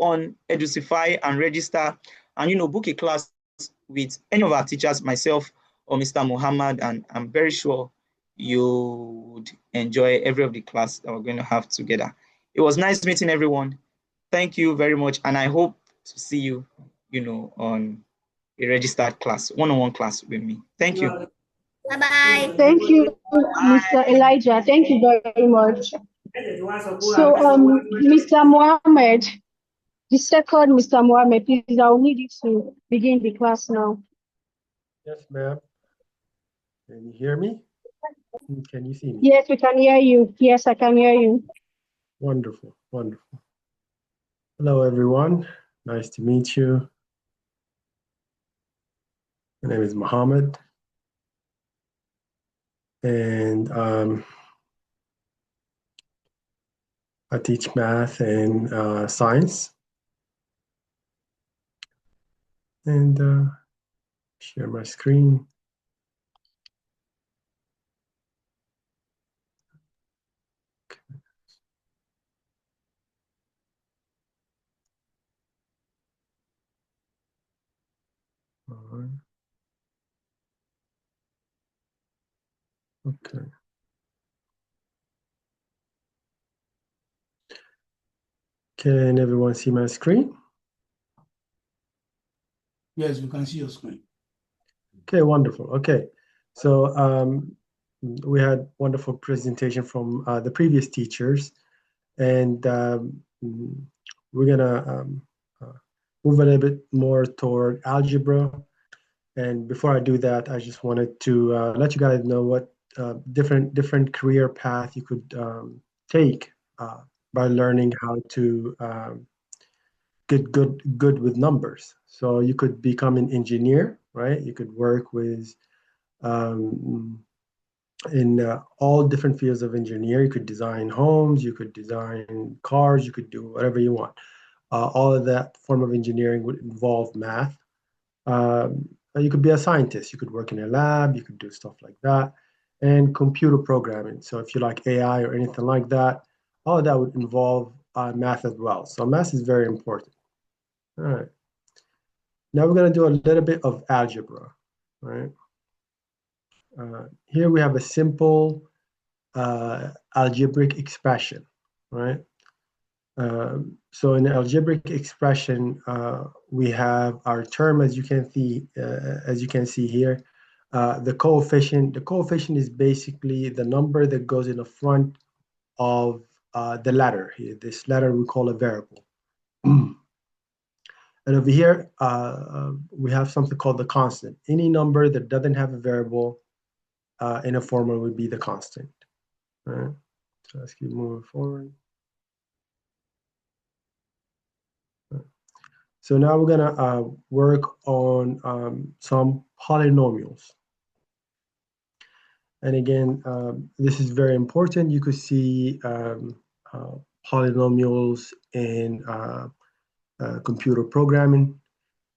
on Educify and register and book a class with any of our teachers, myself or Mr. Muhammad, and I'm very sure you would enjoy every of the class that we're going to have together. It was nice meeting everyone. Thank you very much, and I hope to see you, on a registered class, one-on-one class with me. Thank you. Bye-bye. Thank you, Mr. Elijah. Thank you very much. So, Mr. Mohammed, the second Mr. Mohammed, please, I'll need you to begin the class now. Yes, ma'am. Can you hear me? Can you see me? Yes, we can hear you. Yes, I can hear you. Wonderful, wonderful. Hello, everyone. Nice to meet you. My name is Mohammed, and I teach math and science. And share my screen. All right. Okay. Can everyone see my screen? Yes, we can see your screen. Okay, wonderful. Okay, so we had wonderful presentation from the previous teachers, and we're gonna move a little bit more toward algebra. And before I do that, I just wanted to let you guys know what different career path you could take by learning how to get good with numbers. So you could become an engineer, right? You could work with in all different fields of engineering. You could design homes, you could design cars, you could do whatever you want. All of that form of engineering would involve math. You could be a scientist, you could work in a lab, you could do stuff like that, and computer programming. So if you like AI or anything like that, all of that would involve math as well. So math is very important. All right. Now we're going to do a little bit of algebra, right? Here we have a simple algebraic expression, right? So in the algebraic expression, we have our term, as you can see here, the coefficient. The coefficient is basically the number that goes in the front of the letter here. This letter we call a variable. And over here, we have something called the constant. Any number that doesn't have a variable in a formula would be the constant. All right. So let's keep moving forward. So now we're gonna work on some polynomials. And again, this is very important. You could see polynomials in computer programming,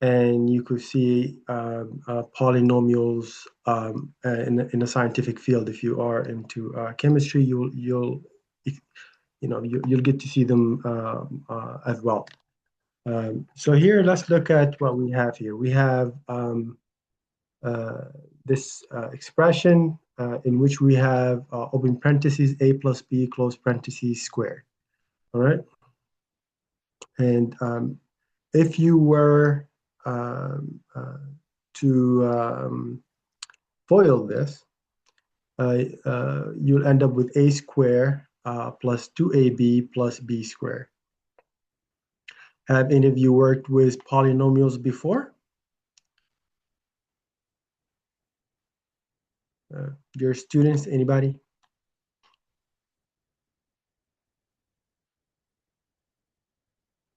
and you could see polynomials in a scientific field. If you are into chemistry, you'll get to see them as well. So here, let's look at what we have here. We have this expression in which we have open parentheses a plus b close parentheses squared. All right. And if you were to FOIL this, you'll end up with a squared plus 2ab plus b squared. Have any of you worked with polynomials before? Your students, anybody?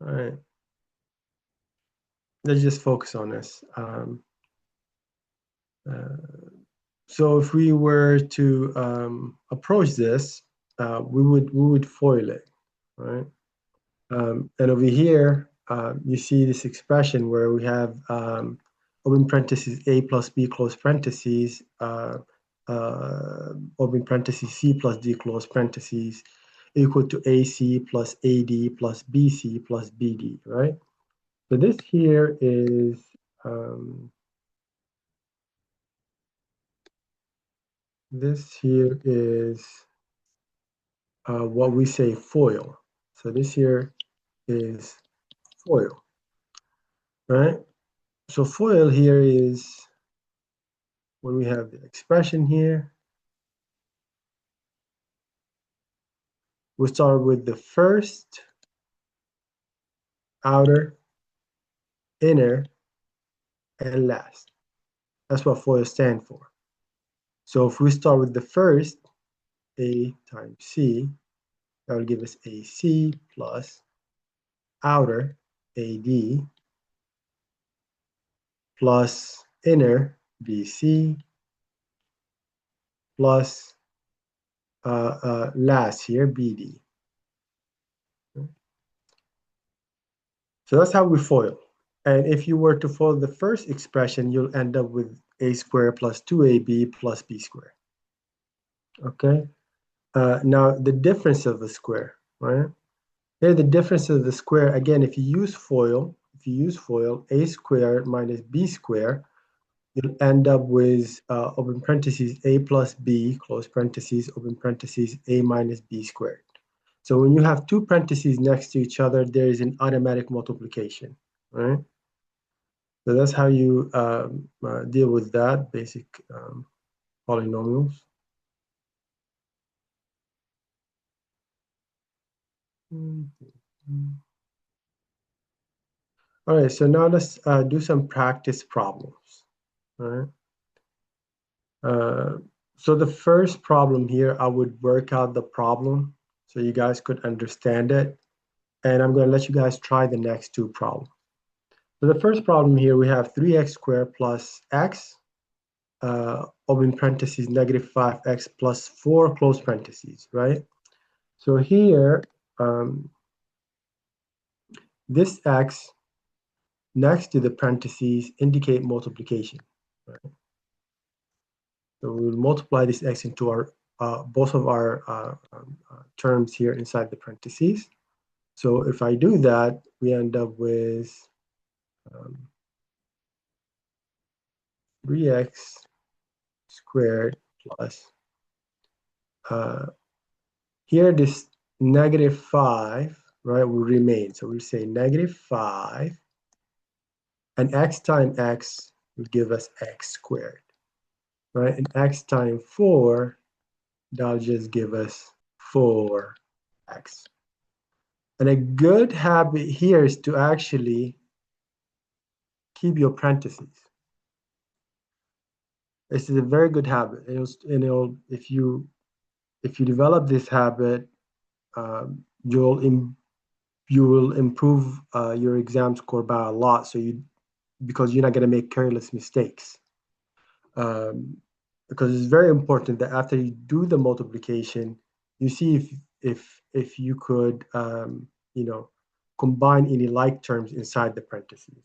All right. Let's just focus on this. So if we were to approach this, we would FOIL it, right? And over here, you see this expression where we have open parentheses a plus b close parentheses, open parentheses c plus d close parentheses, equal to ac plus ad plus bc plus bd, right? So this here is what we say FOIL. So this here is FOIL, right? So FOIL here is when we have the expression here. We start with the first, outer, inner, and last. That's what FOIL stands for. So if we start with the first, a times c, that will give us ac plus outer ad plus inner bc plus last here bd. So that's how we FOIL. And if you were to FOIL the first expression, you'll end up with a squared plus 2ab plus b squared. Okay. Now the difference of the square, right? Here the difference of the square, again, if you use FOIL, a squared minus b squared, you'll end up with open parentheses a plus b close parentheses open parentheses a minus b squared. So when you have two parentheses next to each other, there is an automatic multiplication, right? So that's how you deal with that basic polynomials. All right, so now let's do some practice problems. All right. So the first problem here, I would work out the problem so you guys could understand it. And I'm going to let you guys try the next two problems. So the first problem here, we have 3x squared plus x, open parentheses, negative 5x plus 4, close parentheses, right? So here, this x next to the parentheses indicate multiplication, right? So we will multiply this x into our both of our terms here inside the parentheses. So if I do that, we end up with 3x squared plus, here this negative 5, right, will remain. So we'll say negative 5, and x times x will give us x squared, right? And x times 4, that'll just give us 4x. And a good habit here is to actually keep your parentheses. This is a very good habit. If you develop this habit, you will improve your exam score by a lot. Because you're not going to make careless mistakes. Because it's very important that after you do the multiplication, you see if if you could, you know, combine any like terms inside the parentheses.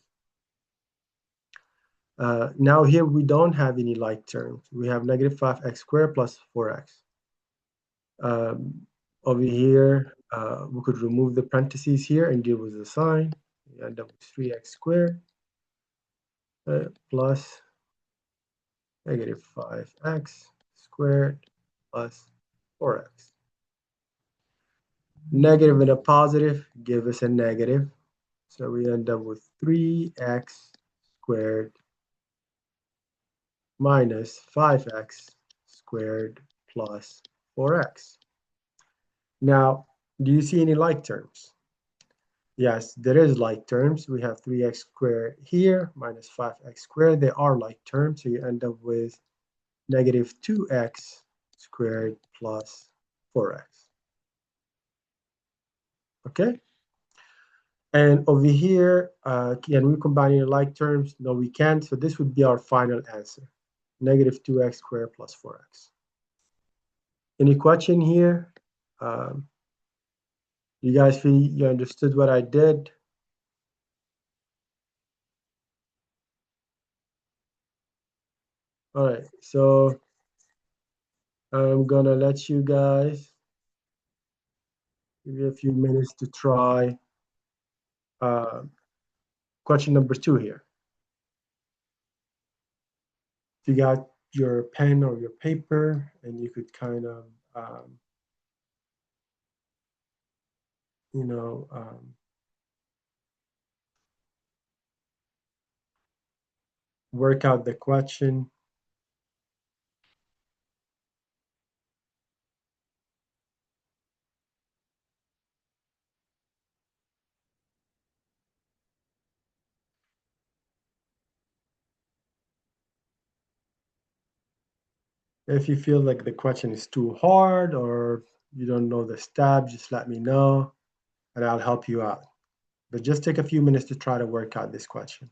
Now here we don't have any like terms. We have negative 5x squared plus 4x. Over here, we could remove the parentheses here and deal with the sign. We end up with 3x squared plus negative 5x squared plus 4x. Negative and a positive give us a negative. So we end up with 3x squared minus 5x squared plus 4x. Now, do you see any like terms? Yes, there is like terms. We have 3x squared here minus 5x squared. They are like terms, so you end up with negative 2x squared plus 4x. Okay? And over here, can we combine any like terms? No, we can't. So this would be our final answer. Negative 2x squared plus 4x. Any question here? You guys feel you understood what I did? All right, so I'm gonna let you guys give you a few minutes to try question number 2 here. If you got your pen or your paper, and you could kind of, you know, work out the question. If you feel like the question is too hard or you don't know the step, just let me know and I'll help you out. But just take a few minutes to try to work out this question.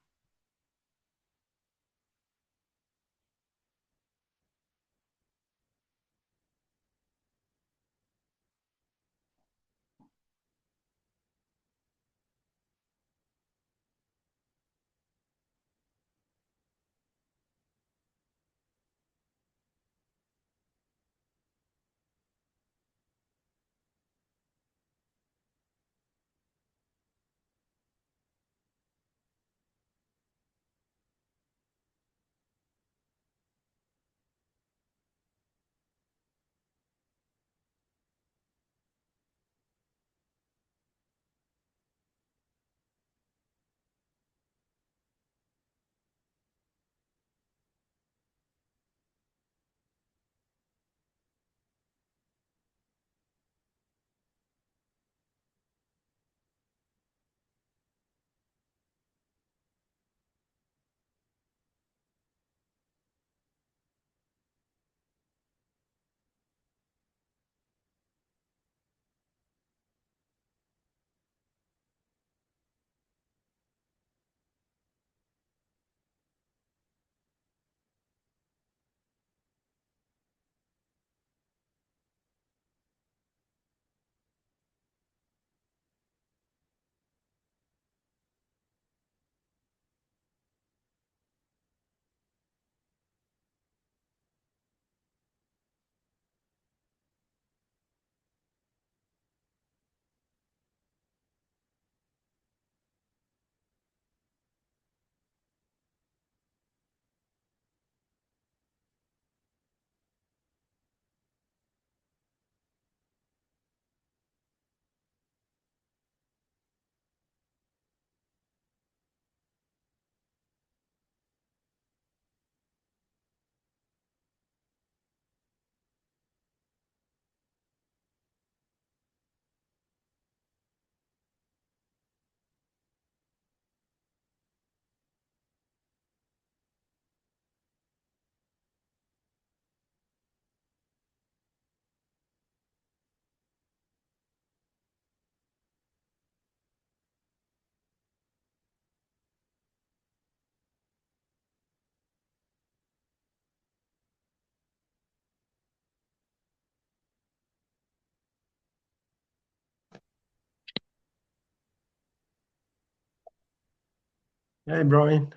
Hey, Brian.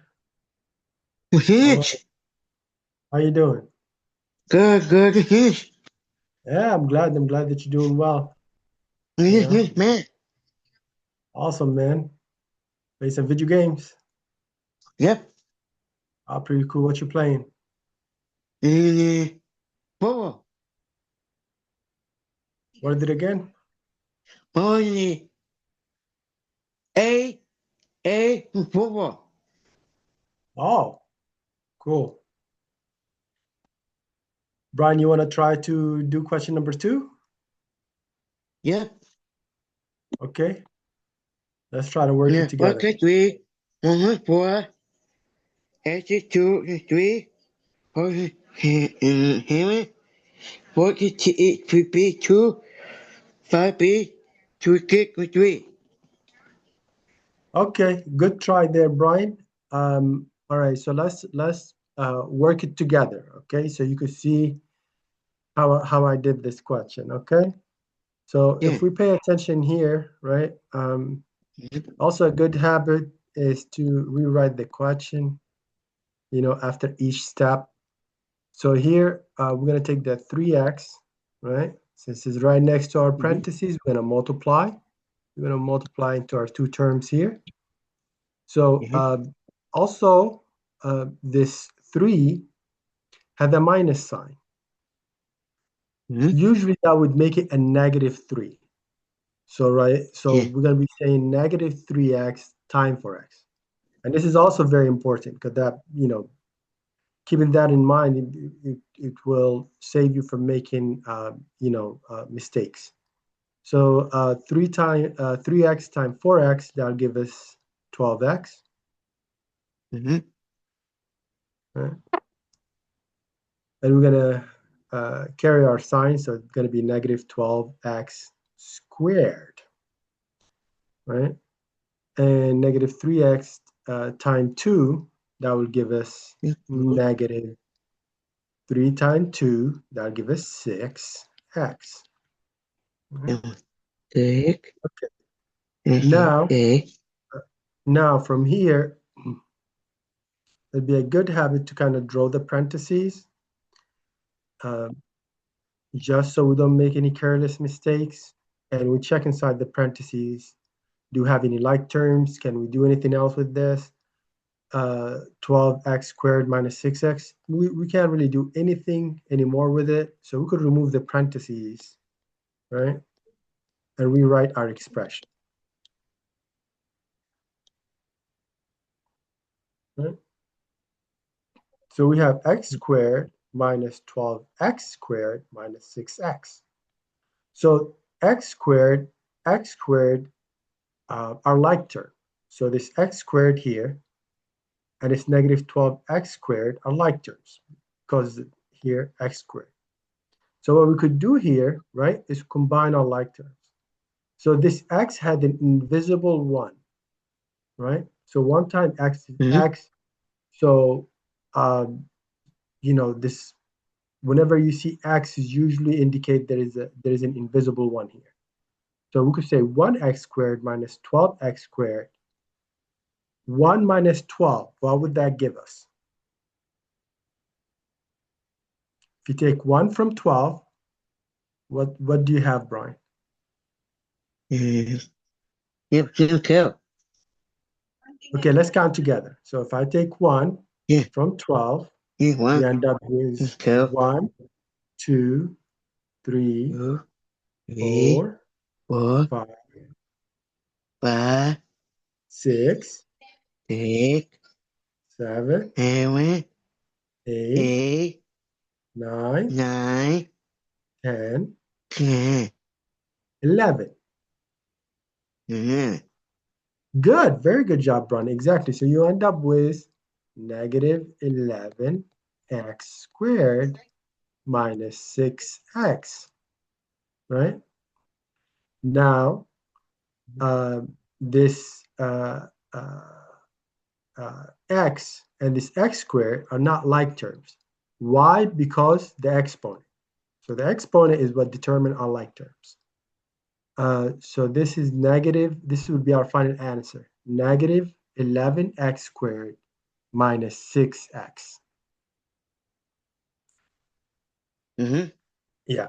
Huge. How you doing? Good, huge. Yeah, I'm glad that you're doing well. Huge, man. Awesome, man. Play some video games. Yep. Oh, pretty cool. What you playing? Football. What is it again? Only A football. Oh, cool. Brian, you want to try to do question number 2? Yep. Okay. Let's try to work it together. Okay, 3, 1, 4, 8, 2, 3, 4, 7, 48, 3, 2, 5, 2, 6, 3. Okay, good try there, Brian. All right, so let's work it together. Okay, so you could see how I did this question. Okay, so if we pay attention here, right? Also a good habit is to rewrite the question, after each step. So here we're gonna take that 3x, right? Since it's right next to our parentheses, we're gonna multiply. We're gonna multiply into our 2 terms here. So also this 3 had a minus sign. Usually that would make it a -3. So we're gonna be saying -3x times 4x. And this is also very important because that, keeping that in mind, it will save you from making, mistakes. So 3x times 4x, that'll give us 12x. Right? And we're gonna carry our sign, so it's gonna be -12x squared, right? And -3x times 2, that will give us -3 times 2, that'll give us 6x. Right? Okay. Now from here, it'd be a good habit to kind of draw the parentheses, just so we don't make any careless mistakes. And we check inside the parentheses. Do we have any like terms? Can we do anything else with this? 12x squared minus 6x. We can't really do anything anymore with it. So we could remove the parentheses, right? And rewrite our expression. Right? So we have x squared minus 12x squared minus 6x. So x squared are like terms. So this x squared here and it's -12x squared are like terms because here x squared. So what we could do here, right, is combine our like terms. So this x had an invisible 1, right? So 1 times x is x. So, this, whenever you see x, is usually indicate there is an invisible 1 here. So we could say 1x squared minus 12x squared. 1 minus 12, what would that give us? If you take 1 from 12, what do you have, Brian? Yep, can't tell. Okay, let's count together. So if I take 1 from 12, we end up with 1, 2, 3, 4, 5, 6, 7, 8, 9, 10, 11. Good, very good job, Brian. Exactly. So you end up with -11x squared minus 6x, right? Now, this x and this x squared are not like terms. Why? Because the exponent. So the exponent is what determines our like terms. So this is negative. This would be our final answer. -11 11x squared minus 6x. Mm-hmm. Yeah.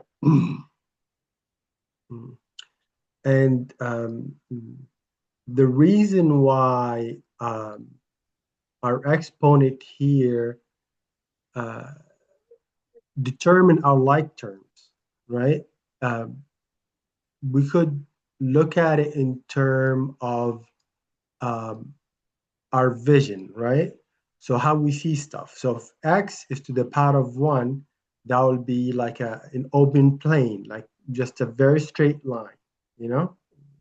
And the reason why our exponent here determine our like terms, right? We could look at it in terms of our vision, right? So how we see stuff. So if x is to the power of 1, that will be like an open plane, like just a very straight line, you know?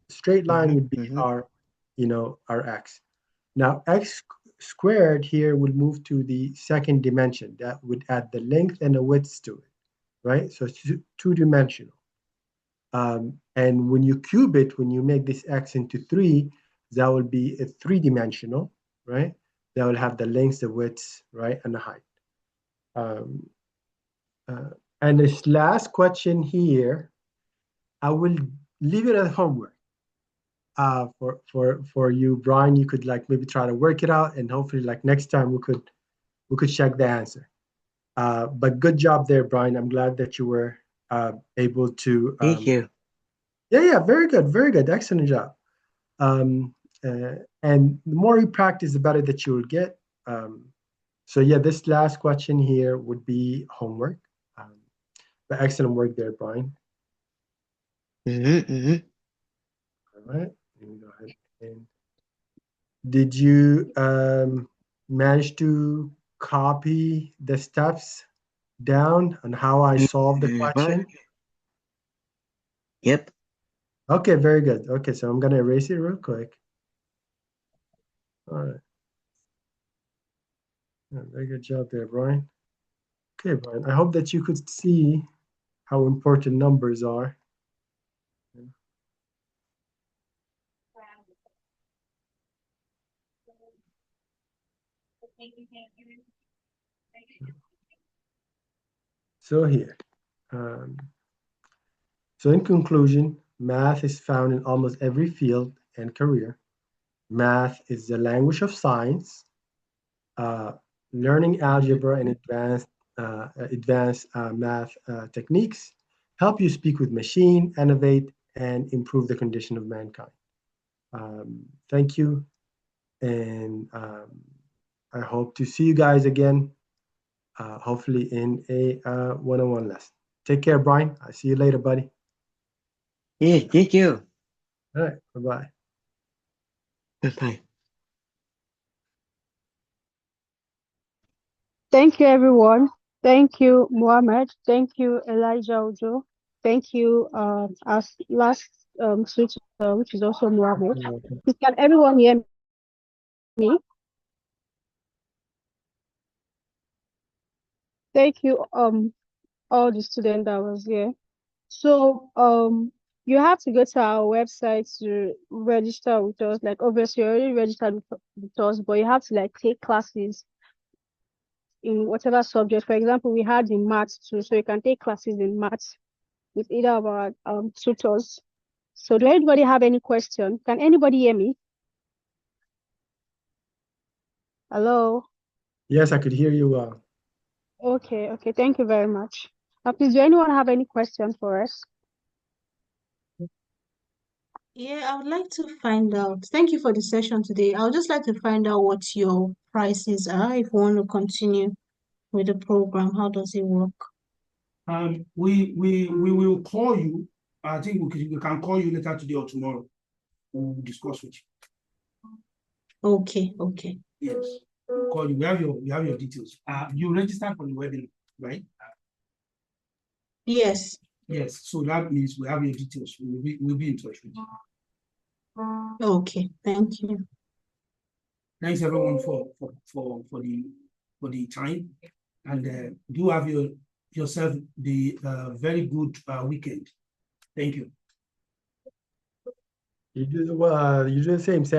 Straight line would be our, our x. Now x squared here would move to the second dimension. That would add the length and the width to it, right? So it's two-dimensional. And when you cube it, when you make this x into 3, that will be a three-dimensional, right? That will have the length, the width, right, and the height. And this last question here, I will leave it as homework for you, Brian. You could like maybe try to work it out, and hopefully like next time we could check the answer. But good job there, Brian. I'm glad that you were able to. Thank you. Yeah, very good, excellent job. And the more you practice, the better that you will get. So yeah, this last question here would be homework. But excellent work there, Brian. All right, let me go ahead. And did you manage to copy the steps down on how I solved the question? Yep. Okay, very good. Okay, so I'm gonna erase it real quick. All right. Yeah, very good job there, Brian. Okay, Brian, I hope that you could see how important numbers are. So here, so in conclusion, math is found in almost every field and career. Math is the language of science. Learning algebra and advanced math techniques help you speak with machine, innovate, and improve the condition of mankind. Thank you, and I hope to see you guys again, hopefully in a one-on-one lesson. Take care, Brian. I'll see you later, buddy. Yeah, thank you. All right, bye-bye. Bye-bye. Thank you, everyone. Thank you, Mohammed. Thank you, Elijah Ojo. Thank you, our last switch, which is also Mohammed. Can everyone hear me? Thank you, all the students that was here. So, you have to go to our website to register with us. Like, obviously, you already registered with us, but you have to like take classes in whatever subject. For example, we had in maths too, so you can take classes in maths with either of our tutors. So, do anybody have any question? Can anybody hear me? Hello. Yes, I could hear you well. Okay. Thank you very much. Please, do anyone have any questions for us? Yeah, I would like to find out. Thank you for the session today. I would just like to find out what your prices are if you want to continue with the program. How does it work? We will call you. I think we can call you later today or tomorrow. We'll discuss with you. Okay. Yes. We'll call you. We have your details. You registered for the webinar, right? Yes. Yes. So that means we have your details. We'll be in touch with you. Okay. Thank you. Thanks everyone for the time, and do have yourself the very good weekend. Thank you. You do the same, Sam.